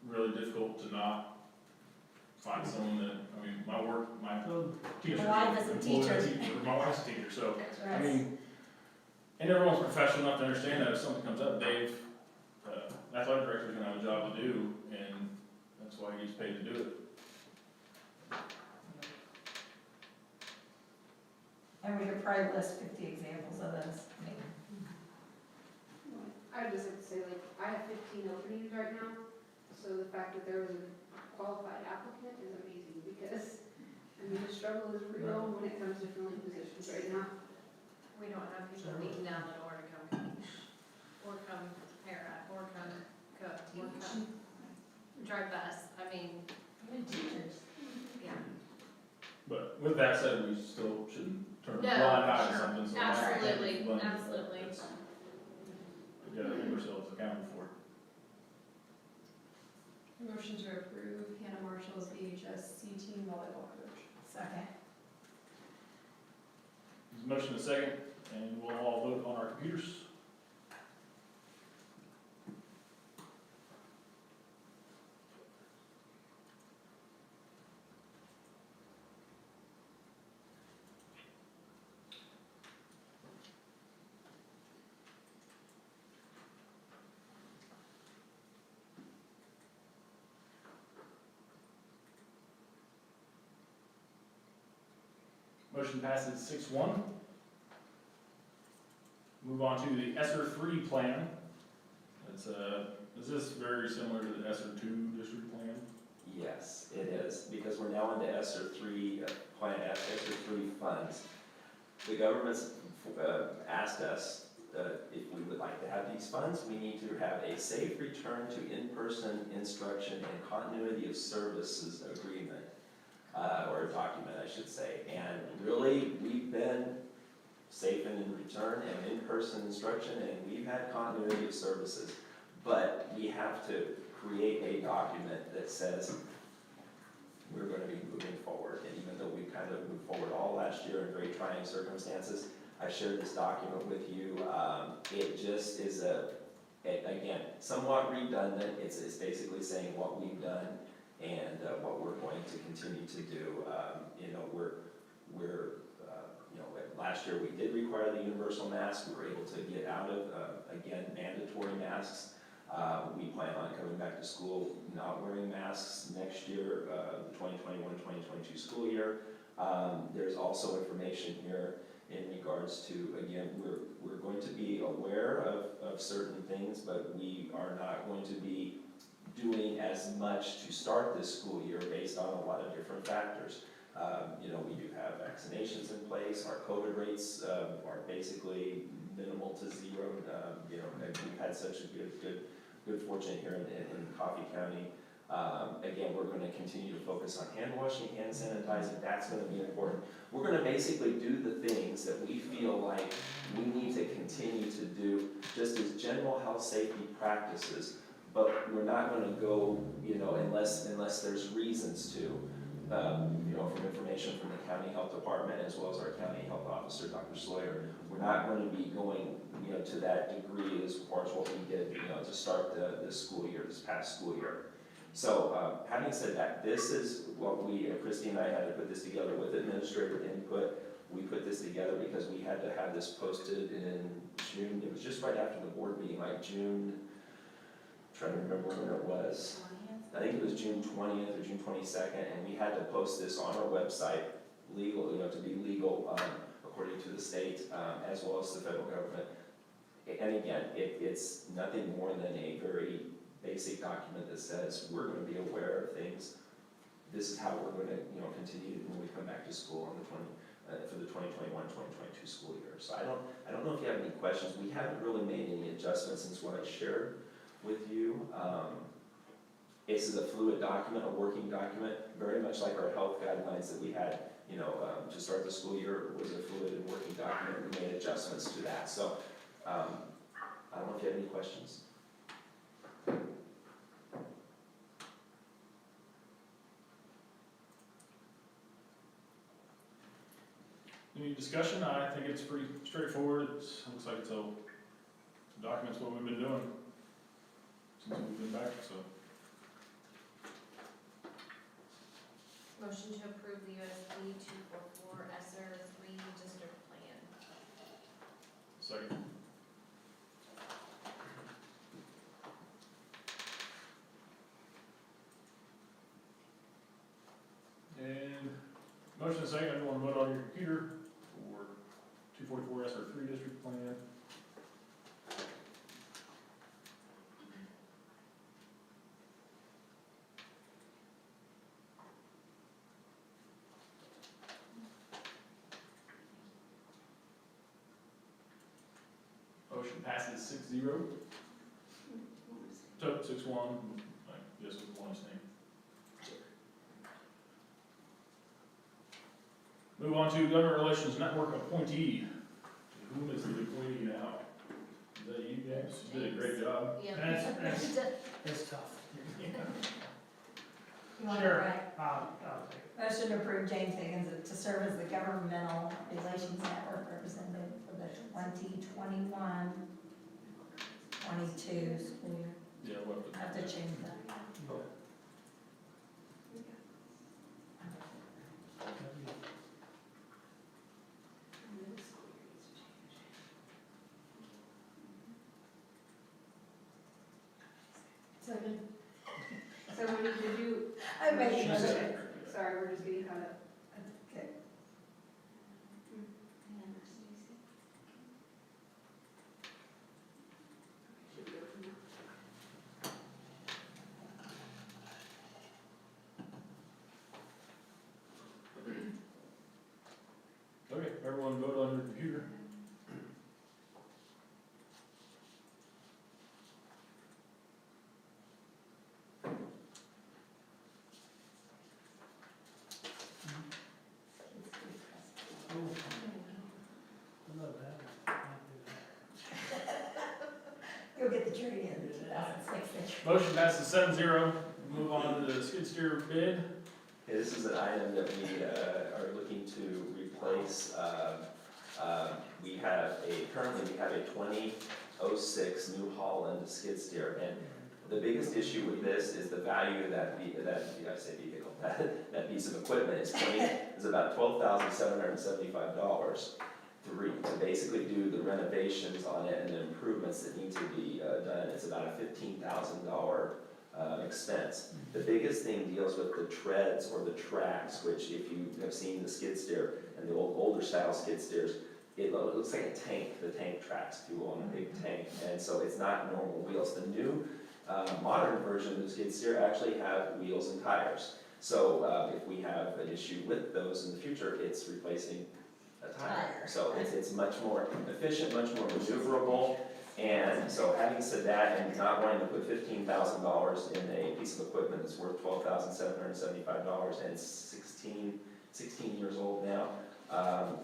[SPEAKER 2] really difficult to not find someone that, I mean, my teacher.
[SPEAKER 3] My wife is a teacher.
[SPEAKER 2] My wife's a teacher, so,
[SPEAKER 3] That's
[SPEAKER 2] I
[SPEAKER 3] right.
[SPEAKER 2] mean, and everyone's professional enough to understand that if something comes up, Dave, athletic director's gonna have a job to do, and that's why he gets paid to do it.
[SPEAKER 3] And we could probably list 50 examples of this. I mean,
[SPEAKER 8] I would just like to say, like, I have 15 openings right now, so the fact that there was a qualified applicant is amazing, because, I mean, the struggle is real when it comes to filling positions right now. We don't have people beating down the door to come coach, or come para, or come cook, or come drive bus, I mean,
[SPEAKER 3] even teachers.
[SPEAKER 8] yeah.
[SPEAKER 2] But with that said, we still shouldn't turn a
[SPEAKER 8] No,
[SPEAKER 2] blind eye to
[SPEAKER 8] sure.
[SPEAKER 2] something, so.
[SPEAKER 8] Absolutely,
[SPEAKER 2] But
[SPEAKER 8] absolutely.
[SPEAKER 2] that's- We gotta hold ourselves accountable for it.
[SPEAKER 8] Motion to approve Hannah Marshall's BHS team volleyball coach.
[SPEAKER 3] Second.
[SPEAKER 2] There's a motion and a second, and we'll all vote on our computers. Motion passes 6-1. Move on to the ESSER 3 plan. It's is this very similar to the ESSER 2 district plan?
[SPEAKER 1] Yes, it is, because we're now into ESSER 3 ESSER 3 funds. The government's asked us if we would like to have these funds, we need to have a safe return to in-person instruction and continuity of services agreement, or a document, I should say. And really, we've been safe and in return and in-person instruction, and we've had continuity of services. But we have to create a document that says we're going to be moving forward. And even though we kind of moved forward all last year in very trying circumstances, I shared this document with you. It just is again, somewhat redundant. It's basically saying what we've done and what we're going to continue to do. You know, you know, last year we did require the universal mask. We were able to get out of, again, mandatory masks. We plan on coming back to school not wearing masks next year, the 2021-2022 school year. There's also information here in regards to, again, we're going to be aware of certain things, but we are not going to be doing as much to start this school year based on a lot of different factors. You know, we do have vaccinations in place. Our COVID rates are basically minimal to zero. You know, and we've had such a good fortune here in Coffee County. Again, we're going to continue to focus on hand washing, hand sanitizing. That's going to be important. We're going to basically do the things that we feel like we need to continue to do just as general health safety practices, but we're not going to go, you know, unless there's reasons to. You know, from information from the county health department as well as our county health officer, Dr. Sawyer, we're not going to be going, you know, to that degree as far as what we did, you know, to start this school year, this past school year. So, having said that, this is what Christy and I had to put this together with administrator input. We put this together because we had to have this posted in June. It was just right after the board meeting, like June trying to remember when it was. I think it was June 20th or June 22nd, and we had to post this on our website, legal, to be legal, according to the state, as well as the federal government. And again, it's nothing more than a very basic document that says, we're gonna be aware of things. This is how we're gonna, continue when we come back to school on for the 2021-2022 school year. So I don't know if you have any questions. We haven't really made any adjustments since what I shared with you. This is a fluid document, a working document, very much like our health guidelines that we had, to start the school year was a fluid and working document. We made adjustments to that. So I don't know if you have any questions.
[SPEAKER 2] Any discussion? I think it's pretty straightforward. It looks like it's a documents what we've been doing since we've been back, so.
[SPEAKER 10] Motion to approve the USB 244 ESSER 3 district plan.
[SPEAKER 2] Second. And motion and second, everyone vote on your computer for 244 ESSER 3 district plan. Motion passes 6-0. So 6-1, I guess with one abstain. Move on to Government Relations Network appointee. Whom is the appointee now? Is that you, James? You did a great job.
[SPEAKER 10] Yeah.
[SPEAKER 7] That's tough.
[SPEAKER 3] You want to
[SPEAKER 7] Sure.
[SPEAKER 3] write?
[SPEAKER 7] I'll take it.
[SPEAKER 3] Motion to approve James Higgins to serve as the Governmental Relations Network representative for the 2021-22 school year.
[SPEAKER 2] Yeah, we'll
[SPEAKER 3] I have to change that.
[SPEAKER 8] Second. So when did you?
[SPEAKER 3] I made
[SPEAKER 2] She
[SPEAKER 3] a motion.
[SPEAKER 2] said-
[SPEAKER 8] Sorry, we're just getting caught up.
[SPEAKER 3] Okay.
[SPEAKER 8] Should we go from there?
[SPEAKER 2] Okay, everyone vote on your computer.
[SPEAKER 7] Oh, I love that.
[SPEAKER 3] You'll get the tree in 2006.
[SPEAKER 2] Motion passes 7-0. Move on to the skid steer bid.
[SPEAKER 1] Okay, this is an item that we are looking to replace. Currently we have a 2006 New Holland skid steer, and the biggest issue with this is the value of that piece of equipment is about $12,775 to basically do the renovations on it and the improvements that need to be done. It's about a $15,000 expense. The biggest thing deals with the treads or the tracks, which if you have seen the skid steer and the older style skid steers, it looks like a tank. The tank tracks go on a big tank, and so it's not normal wheels. The new modern version of the skid steer actually have wheels and tires. So if we have an issue with those in the future, it's replacing a tire. So it's much more efficient, much more maneuverable. And so having said that, and not wanting to put $15,000 in a piece of equipment that's worth $12,775 and it's 16 years old now,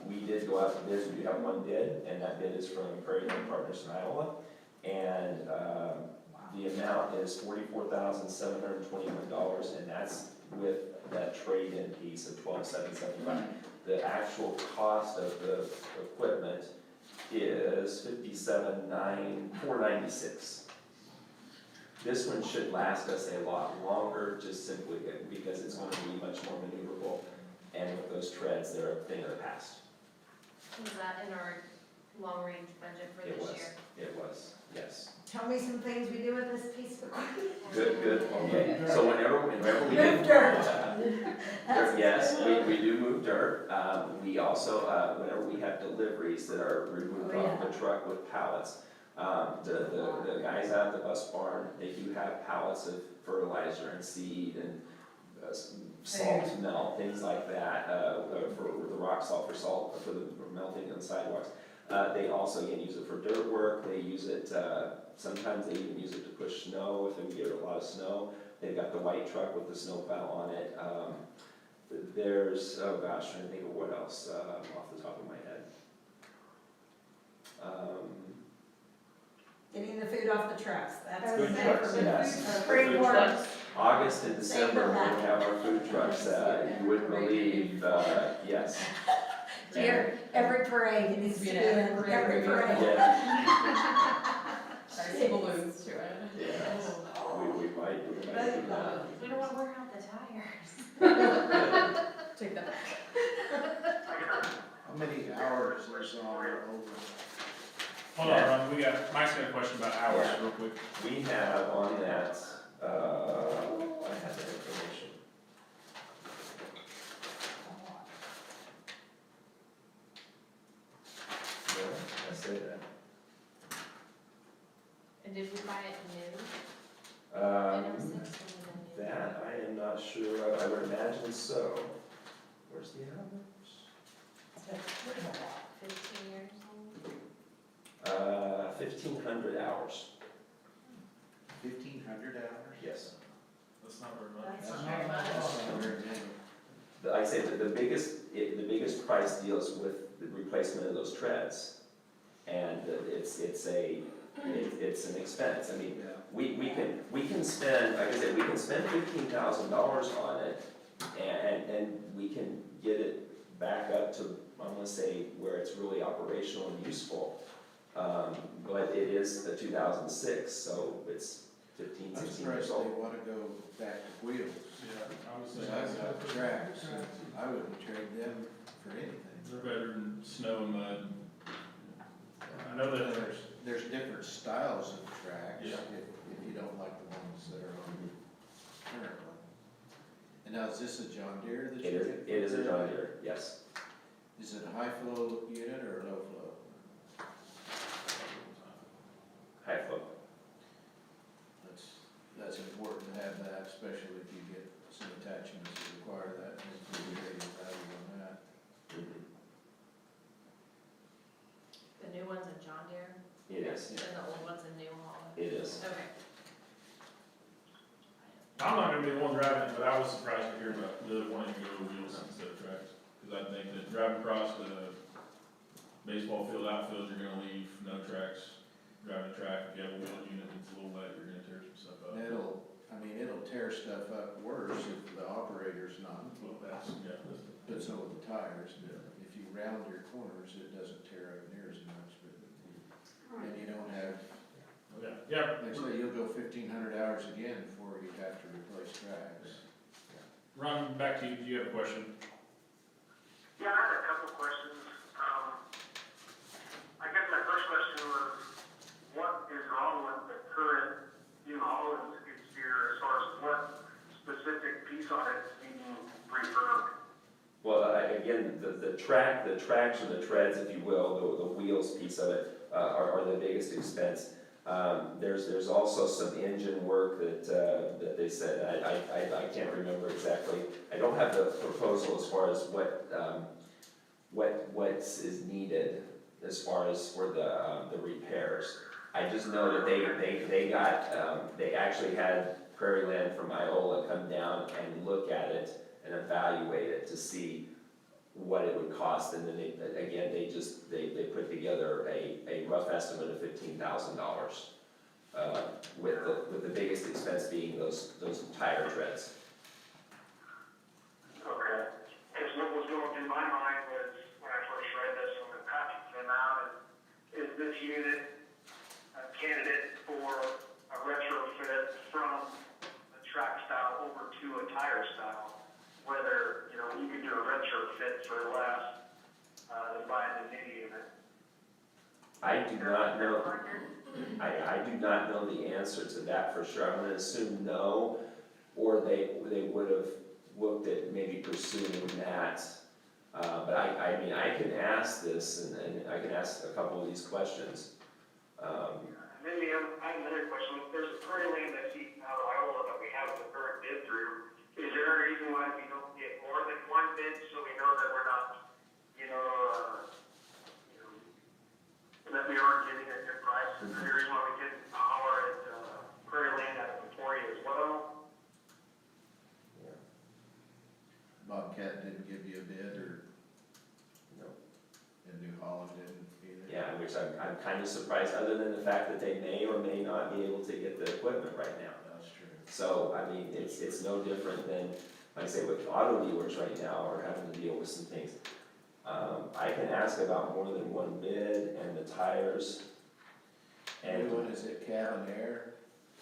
[SPEAKER 1] we did go out to bids. We do have one bid, and that bid is from Prairie Home Partners in Iowa. And the amount is $44,721, and that's with that trade-in piece of $12,775. The actual cost of the equipment is $57,496. This one should last us a lot longer, just simply because it's going to be much more maneuverable, and with those treads, they're a thing of the past.
[SPEAKER 10] Was that in our long-range budget for this year?
[SPEAKER 1] It was. Yes.
[SPEAKER 3] Tell me some things we do with this piece of equipment.
[SPEAKER 1] Good, okay. So whenever we
[SPEAKER 3] Move dirt.
[SPEAKER 1] yes, we do move dirt. We also, whenever we have deliveries that are removed off the truck with pallets, the guys out at the bus barn, they do have pallets of fertilizer and seed and salt melt, things like that, for the rock salt, for the melting on the sidewalks. They also, again, use it for dirt work. They use it, sometimes they even use it to push snow if we get a lot of snow. They've got the white truck with the snowplow on it. There's, oh gosh, trying to think of what else off the top of my head.
[SPEAKER 3] Getting the food off the trucks, that's.
[SPEAKER 1] Food
[SPEAKER 3] the
[SPEAKER 1] trucks,
[SPEAKER 3] thing.
[SPEAKER 1] yes.
[SPEAKER 3] Spring
[SPEAKER 1] Food
[SPEAKER 3] work.
[SPEAKER 1] trucks. August and December,
[SPEAKER 3] Save them
[SPEAKER 1] we have our food trucks, you wouldn't believe, yes.
[SPEAKER 3] Here, every parade, it needs to be in, every parade.
[SPEAKER 1] Yeah,
[SPEAKER 10] There's balloons to it.
[SPEAKER 1] yes, we might do that.
[SPEAKER 4] We don't wanna wear out the tires.
[SPEAKER 10] Take that back.
[SPEAKER 9] How many hours is on over?
[SPEAKER 2] Hold on, Ron, Mike's got a question about hours real quick.
[SPEAKER 1] We have on that, I have that information. Yeah, I say that.
[SPEAKER 10] And did we buy it new? In 06 or was it new?
[SPEAKER 1] That I am not sure, I would imagine so. Where's the hours?
[SPEAKER 10] 15 years old?
[SPEAKER 1] 1,500 hours,
[SPEAKER 9] 1,500 hours?
[SPEAKER 1] yes.
[SPEAKER 2] That's not very much.
[SPEAKER 10] That's not very much.
[SPEAKER 9] That's not very many.
[SPEAKER 1] Like I say, the biggest price deals with the replacement of those treads. And it's an expense. I mean, we can spend, like I said, we can spend $15,000 on it, and we can get it back up to, I want to say, where it's really operational and useful. But it is the 2006, so it's 15,
[SPEAKER 9] I'm
[SPEAKER 1] 16 years
[SPEAKER 9] surprised
[SPEAKER 1] old.
[SPEAKER 9] they wanna go back to wheels.
[SPEAKER 2] Yeah, I was
[SPEAKER 9] Cause
[SPEAKER 2] saying,
[SPEAKER 9] I've got tracks, and I wouldn't trade them for anything.
[SPEAKER 2] they're better than snow and mud. I know that
[SPEAKER 9] There's different styles of tracks,
[SPEAKER 2] Yeah.
[SPEAKER 9] if you don't like the ones that are on the current one. And now, is this a John Deere that you get?
[SPEAKER 1] It is a John Deere, yes.
[SPEAKER 9] Is it a high flow unit or a low flow?
[SPEAKER 1] High flow.
[SPEAKER 9] That's important to have that, especially if you get some attachments that require that, and it's really value on that.
[SPEAKER 10] The new one's a John Deere,
[SPEAKER 1] It is,
[SPEAKER 10] and the old one's a New Holland.
[SPEAKER 1] it is.
[SPEAKER 10] Okay.
[SPEAKER 2] I'm not gonna be the one driving it, but I was surprised to hear about the other wanting to go to wheels instead of tracks. Cause I think that driving across the baseball field outfield, you're gonna leave no tracks. Driving a track, if you have a wheel unit that's a little wet, you're gonna tear some stuff up.
[SPEAKER 9] And it'll tear stuff up worse if the operator's not,
[SPEAKER 2] Well, that's, yeah, that's,
[SPEAKER 9] but so will the tires.
[SPEAKER 2] Yeah.
[SPEAKER 9] If you round your corners, it doesn't tear up near as much, but, and you don't have,
[SPEAKER 2] okay, yeah.
[SPEAKER 9] like I say, you'll go 1,500 hours again before you have to replace tracks.
[SPEAKER 2] Ron, back to you, do you have a question?
[SPEAKER 5] Yeah, I had a couple questions. I guess my first question was, what is wrong with the current New Holland skid steer as far as what specific piece on it is being refurbed?
[SPEAKER 1] Well, again, the tracks or the treads, if you will, the wheels piece of it, are the biggest expense. There's also some engine work that they said, I can't remember exactly. I don't have the proposal as far as what is needed as far as for the repairs. I just know that they actually had Prairie Land from Iola come down and look at it and evaluate it to see what it would cost, and then they put together a rough estimate of $15,000, with the biggest expense being those tire treads.
[SPEAKER 5] Okay. Because what was going through my mind was, when I first read this, when the package came out, is this unit a candidate for a retrofit from the track style over to a tire style? Whether, you could do a retrofit for less than buying the new unit.
[SPEAKER 1] I do not know. I answer to that for sure. I'm gonna assume no, or they would have looked at maybe pursuing that. But I mean, I can ask this, and I can ask a couple of these questions.
[SPEAKER 5] Maybe I have another question. If there's a prairie land I see out of Iowa that we have the current bid through, is there a reason why we don't get more than one bid so we know that we're not, that we aren't getting a good price? Is there a reason why we didn't holler at prairie land out of Emporia as well?
[SPEAKER 9] Bobcat didn't give you a bid, or?
[SPEAKER 1] No.
[SPEAKER 9] And New Holland didn't either?
[SPEAKER 1] Yeah, which I'm kind of surprised, other than the fact that they may or may not be able to get the equipment right now.
[SPEAKER 9] That's true.
[SPEAKER 1] So, I mean, it's no different than, like I say, with auto dealers right now are having to deal with some things. I can ask about more than one bid and the tires. And,
[SPEAKER 9] New one, is it Cabin Air?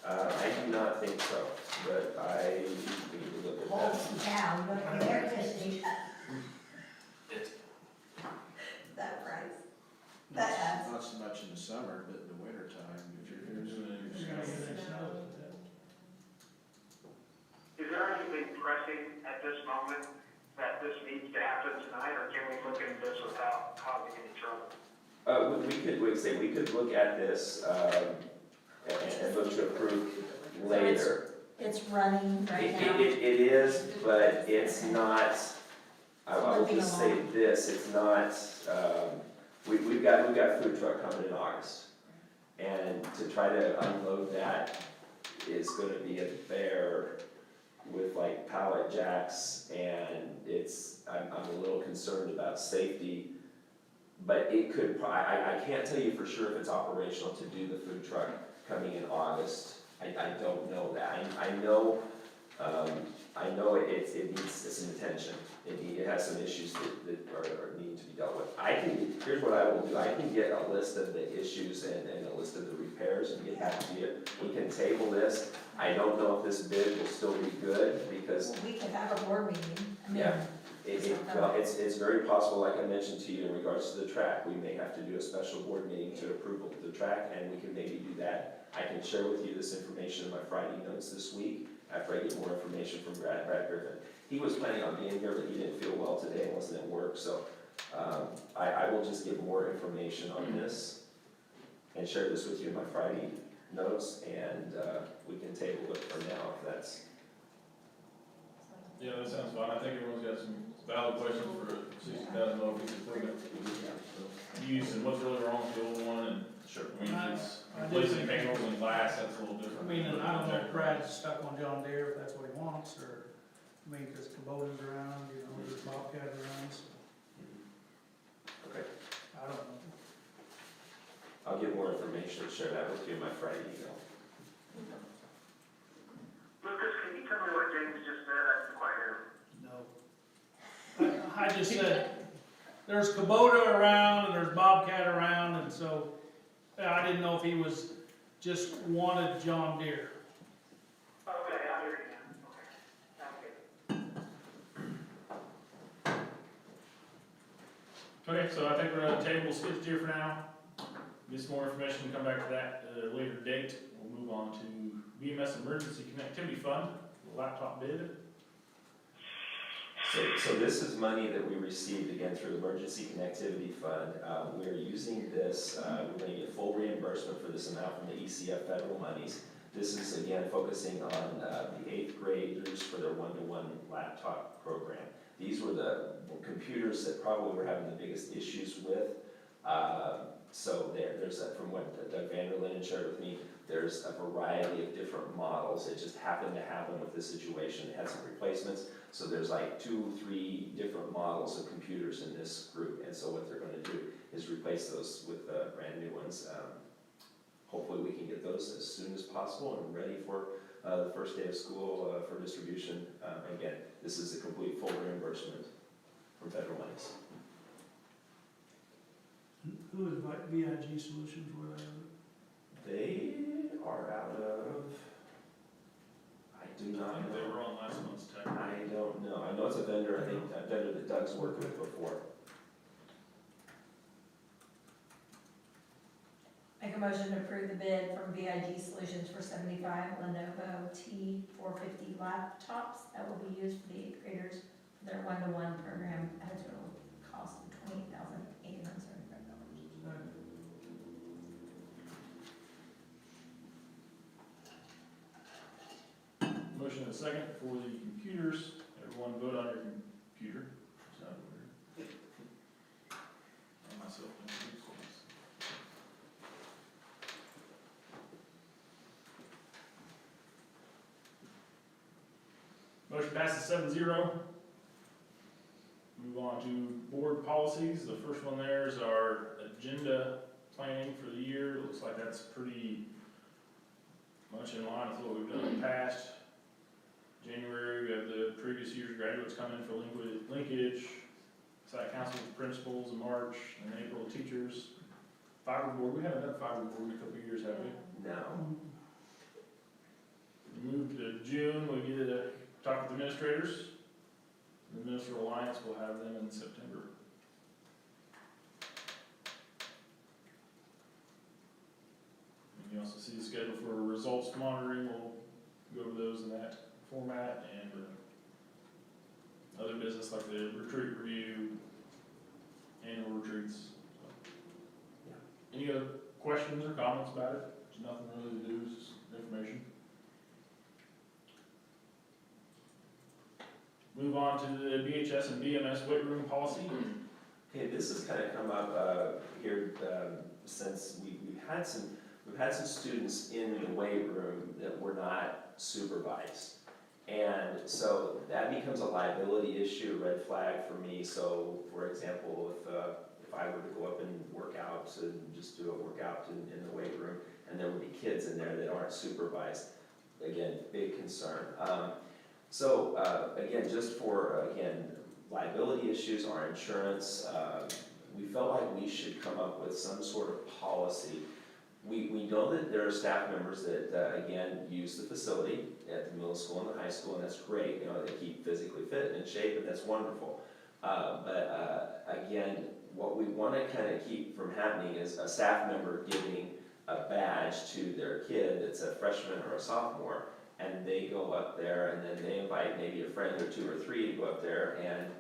[SPEAKER 1] I do not think so, but I need to look at that.
[SPEAKER 3] Holy cow, you look at the air conditioning. That price. That adds.
[SPEAKER 9] Not so much in the summer, but in the winter time, if you're doing
[SPEAKER 7] You're gonna get that snow.
[SPEAKER 5] Is there anything pressing at this moment that this needs to happen tonight, or can we look into this without causing any trouble?
[SPEAKER 1] We could look at this, and look to approve later.
[SPEAKER 3] It's running right now.
[SPEAKER 1] It is, but it's not, I will just say this, it's not, we've got food truck coming in August. And to try to unload that is gonna be a bear with like pallet jacks, and I'm a little concerned about safety. But it could, I can't tell you for sure if it's operational to do the food truck coming in August. I don't know that. I know it needs some attention. It has some issues that are needing to be dealt with. Here's what I will do. I can get a list of the issues and a list of the repairs and get back to you. We can table this. I don't know if this bid will still be good because
[SPEAKER 3] Well, we could have a board meeting. I mean,
[SPEAKER 1] Yeah. It's very possible, like I mentioned to you in regards to the track, we may have to do a special board meeting to approve of the track, and we can maybe do that. I can share with you this information in my Friday notes this week, after I get more information from Brad Griffin. He was planning on being here, but he didn't feel well today and wasn't at work, so, I will just get more information on this and share this with you in my Friday notes, and, we can table it for now if that's.
[SPEAKER 2] Yeah, that sounds fine. I think everyone's got some valid questions for $60,000 piece of equipment. Use and what's really wrong with the old one, and
[SPEAKER 1] Sure.
[SPEAKER 2] I mean, it's
[SPEAKER 7] I do
[SPEAKER 2] replacing
[SPEAKER 7] think-
[SPEAKER 2] panels and glass, that's a little
[SPEAKER 7] I
[SPEAKER 2] different.
[SPEAKER 7] mean, and I don't know if Brad's stuck on John Deere, if that's what he wants, or, I mean, cause Kubota's around, there's Bobcat around, so,
[SPEAKER 1] Okay,
[SPEAKER 7] I don't know.
[SPEAKER 1] I'll get more information and share that with you in my Friday email.
[SPEAKER 5] Lucas, can you tell me what James just said? I didn't quite hear him.
[SPEAKER 7] No. I just said, there's Kubota around and there's Bobcat around, and so I didn't know if he was, just wanted John Deere.
[SPEAKER 5] Okay, I hear you now. Okay, sounds good.
[SPEAKER 2] Okay, so I think we're gonna table skid steer for now. Get some more information, come back to that at a later date. We'll move on to BMS Emergency Connectivity Fund, laptop bid.
[SPEAKER 1] So this is money that we received again through the Emergency Connectivity Fund. We're using this, we're gonna get full reimbursement for this amount from the ECF federal monies. This is again focusing on the 8th graders for their one-to-one laptop program. These were the computers that probably were having the biggest issues with. So there's from what Doug Vanderlinden shared with me, there's a variety of different models. It just happened to happen with this situation. It had some replacements. So there's like 2, 3 different models of computers in this group. And so what they're gonna do is replace those with brand new ones. Hopefully we can get those as soon as possible and ready for the first day of school for distribution. Again, this is a complete full reimbursement from federal monies.
[SPEAKER 7] Who is VIG Solutions, where they
[SPEAKER 1] They are out of, I do
[SPEAKER 2] I
[SPEAKER 1] not
[SPEAKER 2] think they
[SPEAKER 1] know.
[SPEAKER 2] were on last month's tech.
[SPEAKER 1] I don't know. I know it's a vendor, I think, a vendor that Doug's worked with before.
[SPEAKER 3] Make a motion to approve the bid from VIG Solutions for 75 Lenovo T450 laptops that will be used for the eighth graders for their one-to-one program at a total cost of $28,875.
[SPEAKER 2] Motion and a second for the computers. Everyone vote on your computer. Sound weird? And myself. Motion passes 7-0. Move on to board policies. The first one there is our agenda planning for the year. It looks like that's pretty much in line with what we've done in the past. January, we have the previous year's graduates come in for linkage, site council with principals in March, and April teachers. Fiber board, we haven't done fiber board in a couple of years, have we?
[SPEAKER 1] No.
[SPEAKER 2] We moved to June, we get to talk with administrators. The Ministerial Alliance will have them in September. And you also see the schedule for results monitoring, we'll go over those in that format, and other business like the retreat review, annual retreats. Any other questions or comments about it? There's nothing really to do, it's just information. Move on to the BHS and BMS weight room policy.
[SPEAKER 1] Okay, this has kind of come up here since we've had some students in the weight room that were not supervised. And so that becomes a liability issue, a red flag for me. So for example, if I were to go up and work out and just do a workout in the weight room, and there would be kids in there that aren't supervised, again, big concern. Again, just for, liability issues, our insurance, we felt like we should come up with some sort of policy. We know that there are staff members that, again, use the facility at the middle school and the high school, and that's great. You know, they keep physically fit and in shape, and that's wonderful. Again, what we want to kind of keep from happening is a staff member giving a badge to their kid that's a freshman or a sophomore, and they go up there, and then they invite maybe a friend or two or three to go up there, and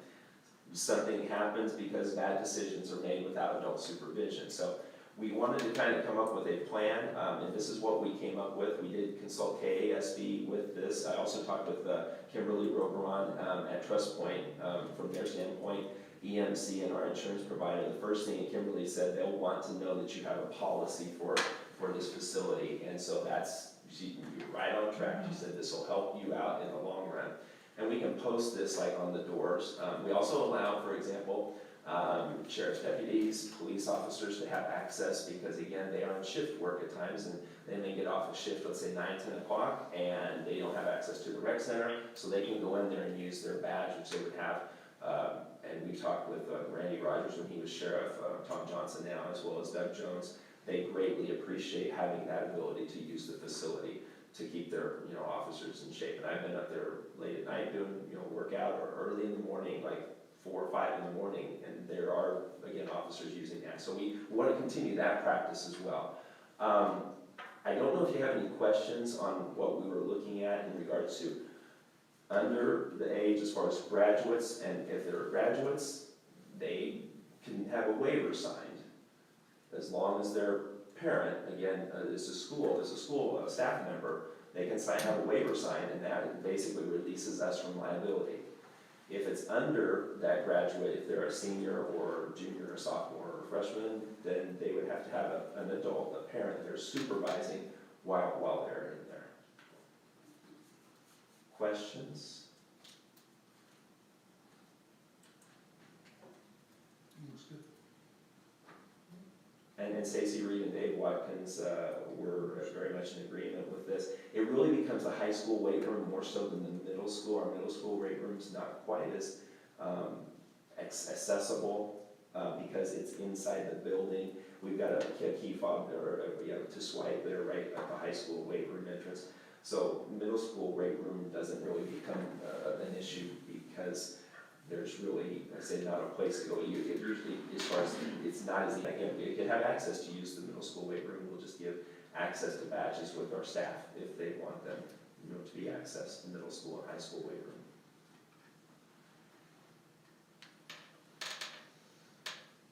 [SPEAKER 1] something happens because bad decisions are made without adult supervision. So we wanted to kind of come up with a plan, and this is what we came up with. We did consult KASB with this. I also talked with Kimberly Roberon at Trust Point from their standpoint, EMC and our insurance provider. The first thing Kimberly said, they'll want to know that you have a policy for this facility, and so you're right on track. She said this will help you out in the long run. And we can post this like on the doors. We also allow, for example, sheriff's deputies, police officers to have access because again, they are on shift work at times and they may get off a shift, let's say 9, 10 o'clock, and they don't have access to the rec center, so they can go in there and use their badge, which they would have. And we talked with Randy Rogers when he was sheriff, Tom Johnson now, as well as Doug Jones. They greatly appreciate having that ability to use the facility to keep their officers in shape. And I've been up there late at night doing workout or early in the morning, like 4 or 5 in the morning, and there are again officers using that. So we want to continue that practice as well. I don't know if you have any questions on what we were looking at in regards to under the age as far as graduates, and if they're graduates, they can have a waiver signed as long as their parent, again, is a school staff member, they can have a waiver signed, and that basically releases us from liability. If it's under that graduate, if they're a senior or junior or sophomore or freshman, then they would have to have an adult, a parent that they're supervising while they're in there. Questions?
[SPEAKER 7] Looks good.
[SPEAKER 1] And Stacy Reed and Dave Watkins were very much in agreement with this. It really becomes a high school weight room more so than the middle school. Our middle school weight room is not quite as accessible because it's inside the building. We've got a key fob to swipe there right at the high school weight room entrance. So middle school weight room doesn't really become an issue because there's really, I say, not a place to go. Usually, as far as it's not as again, you can have access to use the middle school weight room. We'll just give access to badges with our staff if they want them, to be accessed in middle school and high school weight room.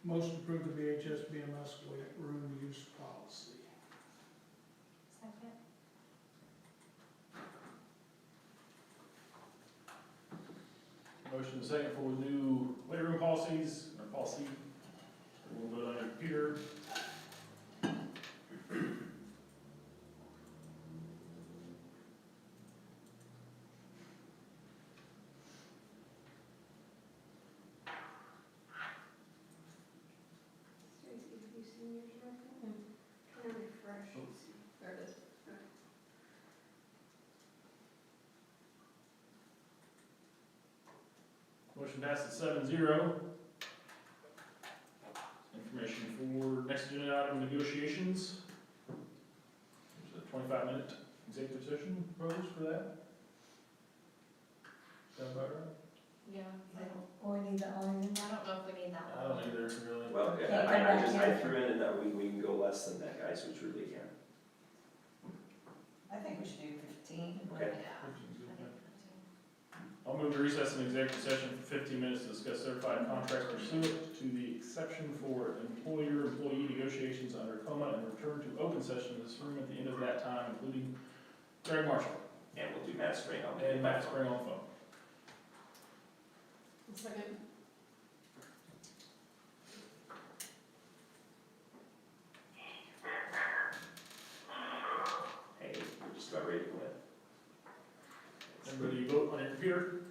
[SPEAKER 7] Motion to approve the BHS BMS weight room use policy.
[SPEAKER 3] Second.
[SPEAKER 2] Motion second for new weight room policies, or policy. We'll vote on your computer.
[SPEAKER 8] Stacy, have you seen yours yet? Trying to refresh. There it is. Okay.
[SPEAKER 2] Motion passes 7-0. Information for next agenda item, negotiations. There's a 25-minute executive session proposed for that. Sound about right?
[SPEAKER 10] Yeah,
[SPEAKER 3] We need that one.
[SPEAKER 10] I don't know if we need that
[SPEAKER 2] I
[SPEAKER 10] one.
[SPEAKER 2] don't either, really.
[SPEAKER 1] Well,
[SPEAKER 3] Can't
[SPEAKER 1] yeah,
[SPEAKER 3] go
[SPEAKER 1] I
[SPEAKER 3] back
[SPEAKER 1] just,
[SPEAKER 3] in.
[SPEAKER 1] I threw in that we can go less than that, guys, which really can.
[SPEAKER 3] I think we should do 15.
[SPEAKER 1] Okay.
[SPEAKER 10] Yeah.
[SPEAKER 2] I'll move to recess an executive session for 15 minutes to discuss certified contracts pursuant to the exception for employer-employee negotiations under COMA and return to open session in this room at the end of that time, including Greg Marshall
[SPEAKER 1] And we'll do Matt Spring on.
[SPEAKER 2] and Matt Spring on the phone.
[SPEAKER 8] Second.
[SPEAKER 1] Hey, we're just about ready to win.
[SPEAKER 2] Everybody vote on your computer.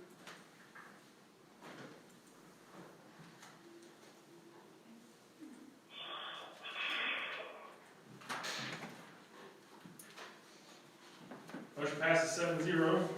[SPEAKER 2] Motion passes 7-0.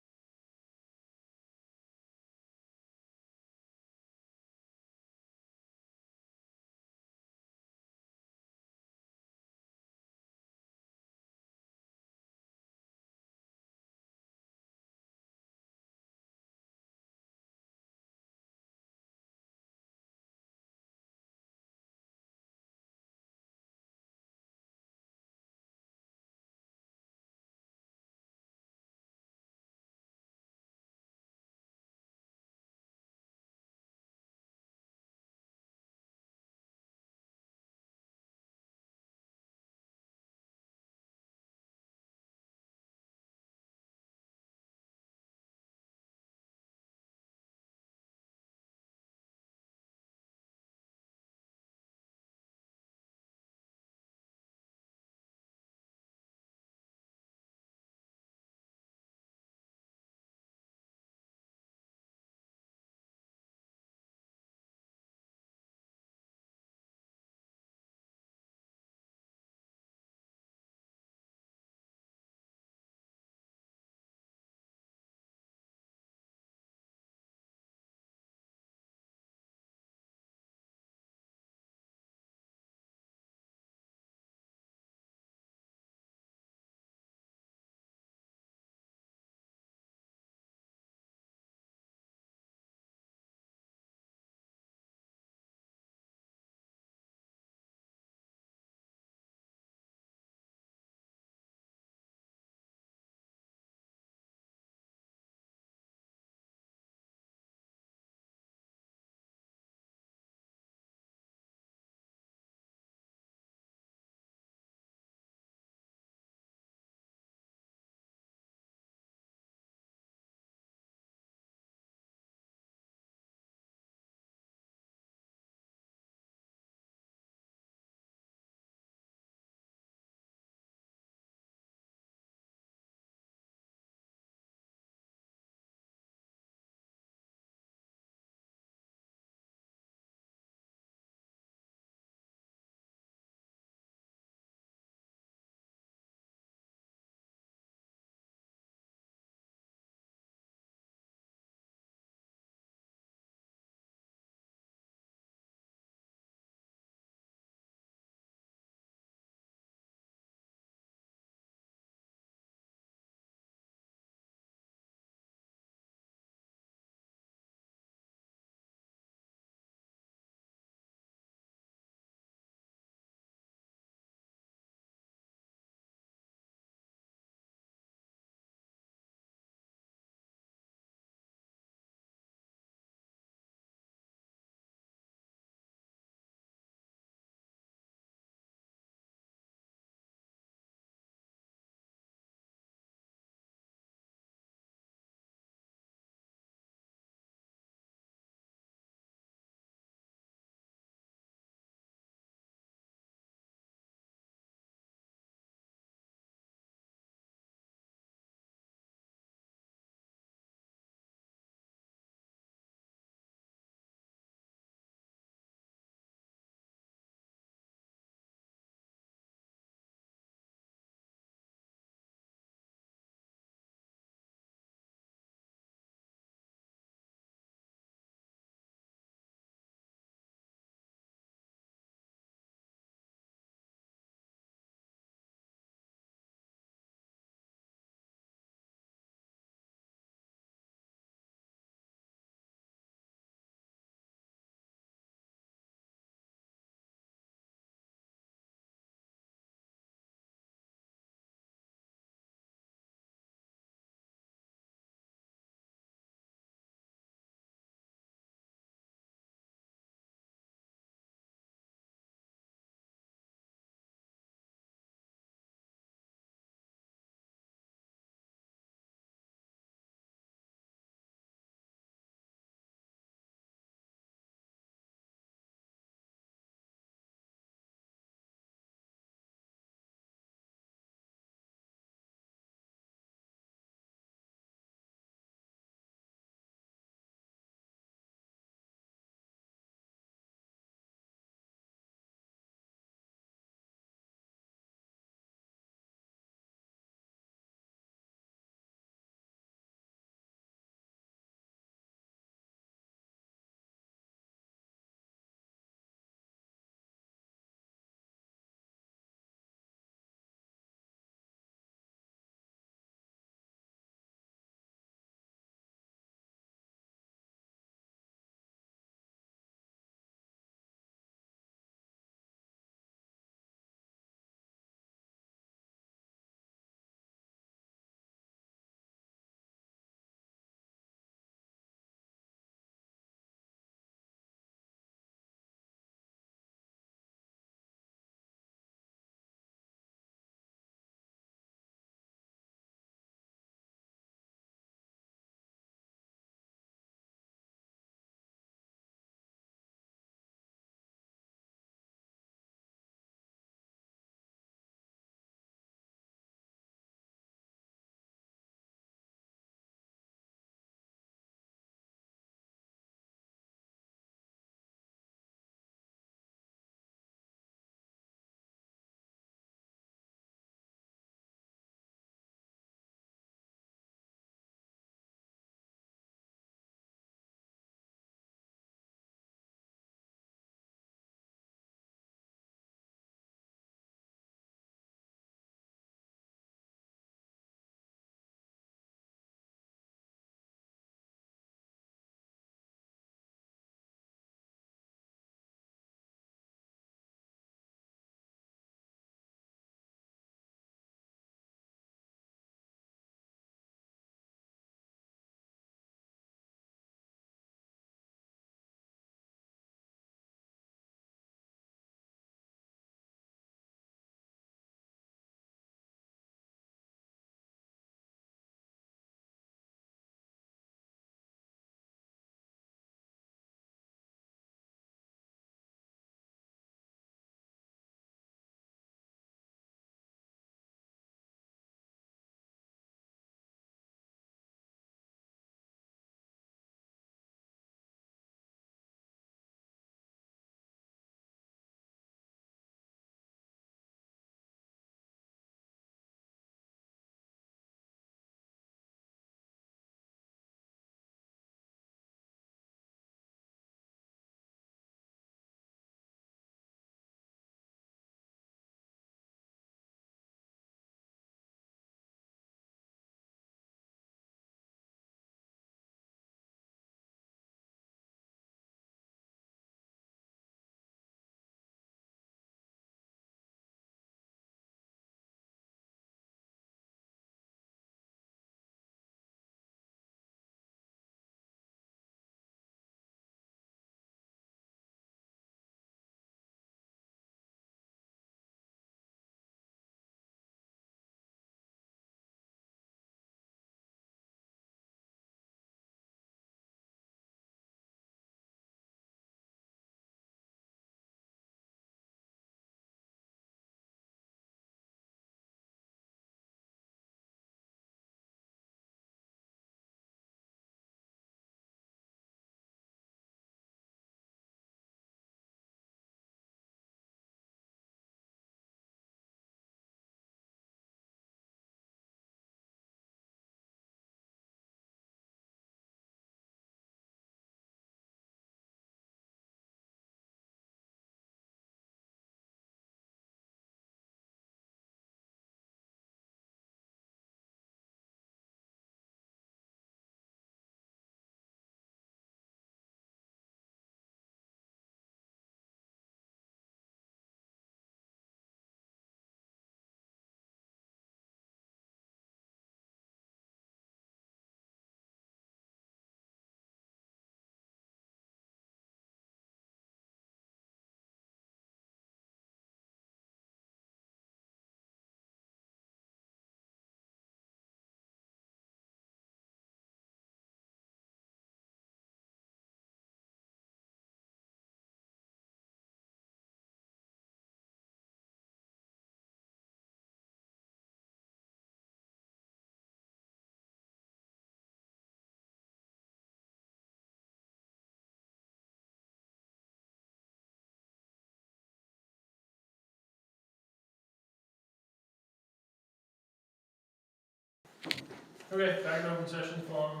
[SPEAKER 2] Okay, back in open session from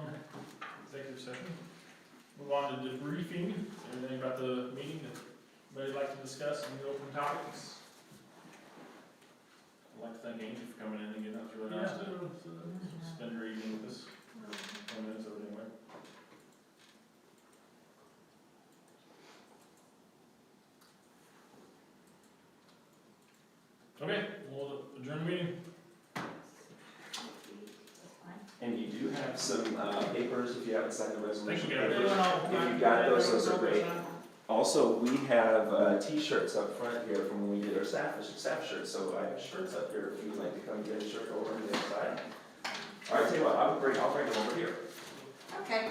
[SPEAKER 2] executive session. Move on to debriefing, anything about the meeting that anybody would like to discuss, any open topics? I'd like to thank Angie for coming in again, that was really nice to spend her evening with us, 10 minutes of it anyway. Okay, we'll adjourn the meeting.
[SPEAKER 1] And you do have some papers if you haven't signed the resolution.
[SPEAKER 2] Thank you, guys.
[SPEAKER 1] papers. If you got those are great. Also, we have T-shirts up front here from when we did our staff shirts, so I have shirts up here if you'd like to come get a shirt over on the other side. All right, tell you what, I'll bring them over here.
[SPEAKER 3] Okay.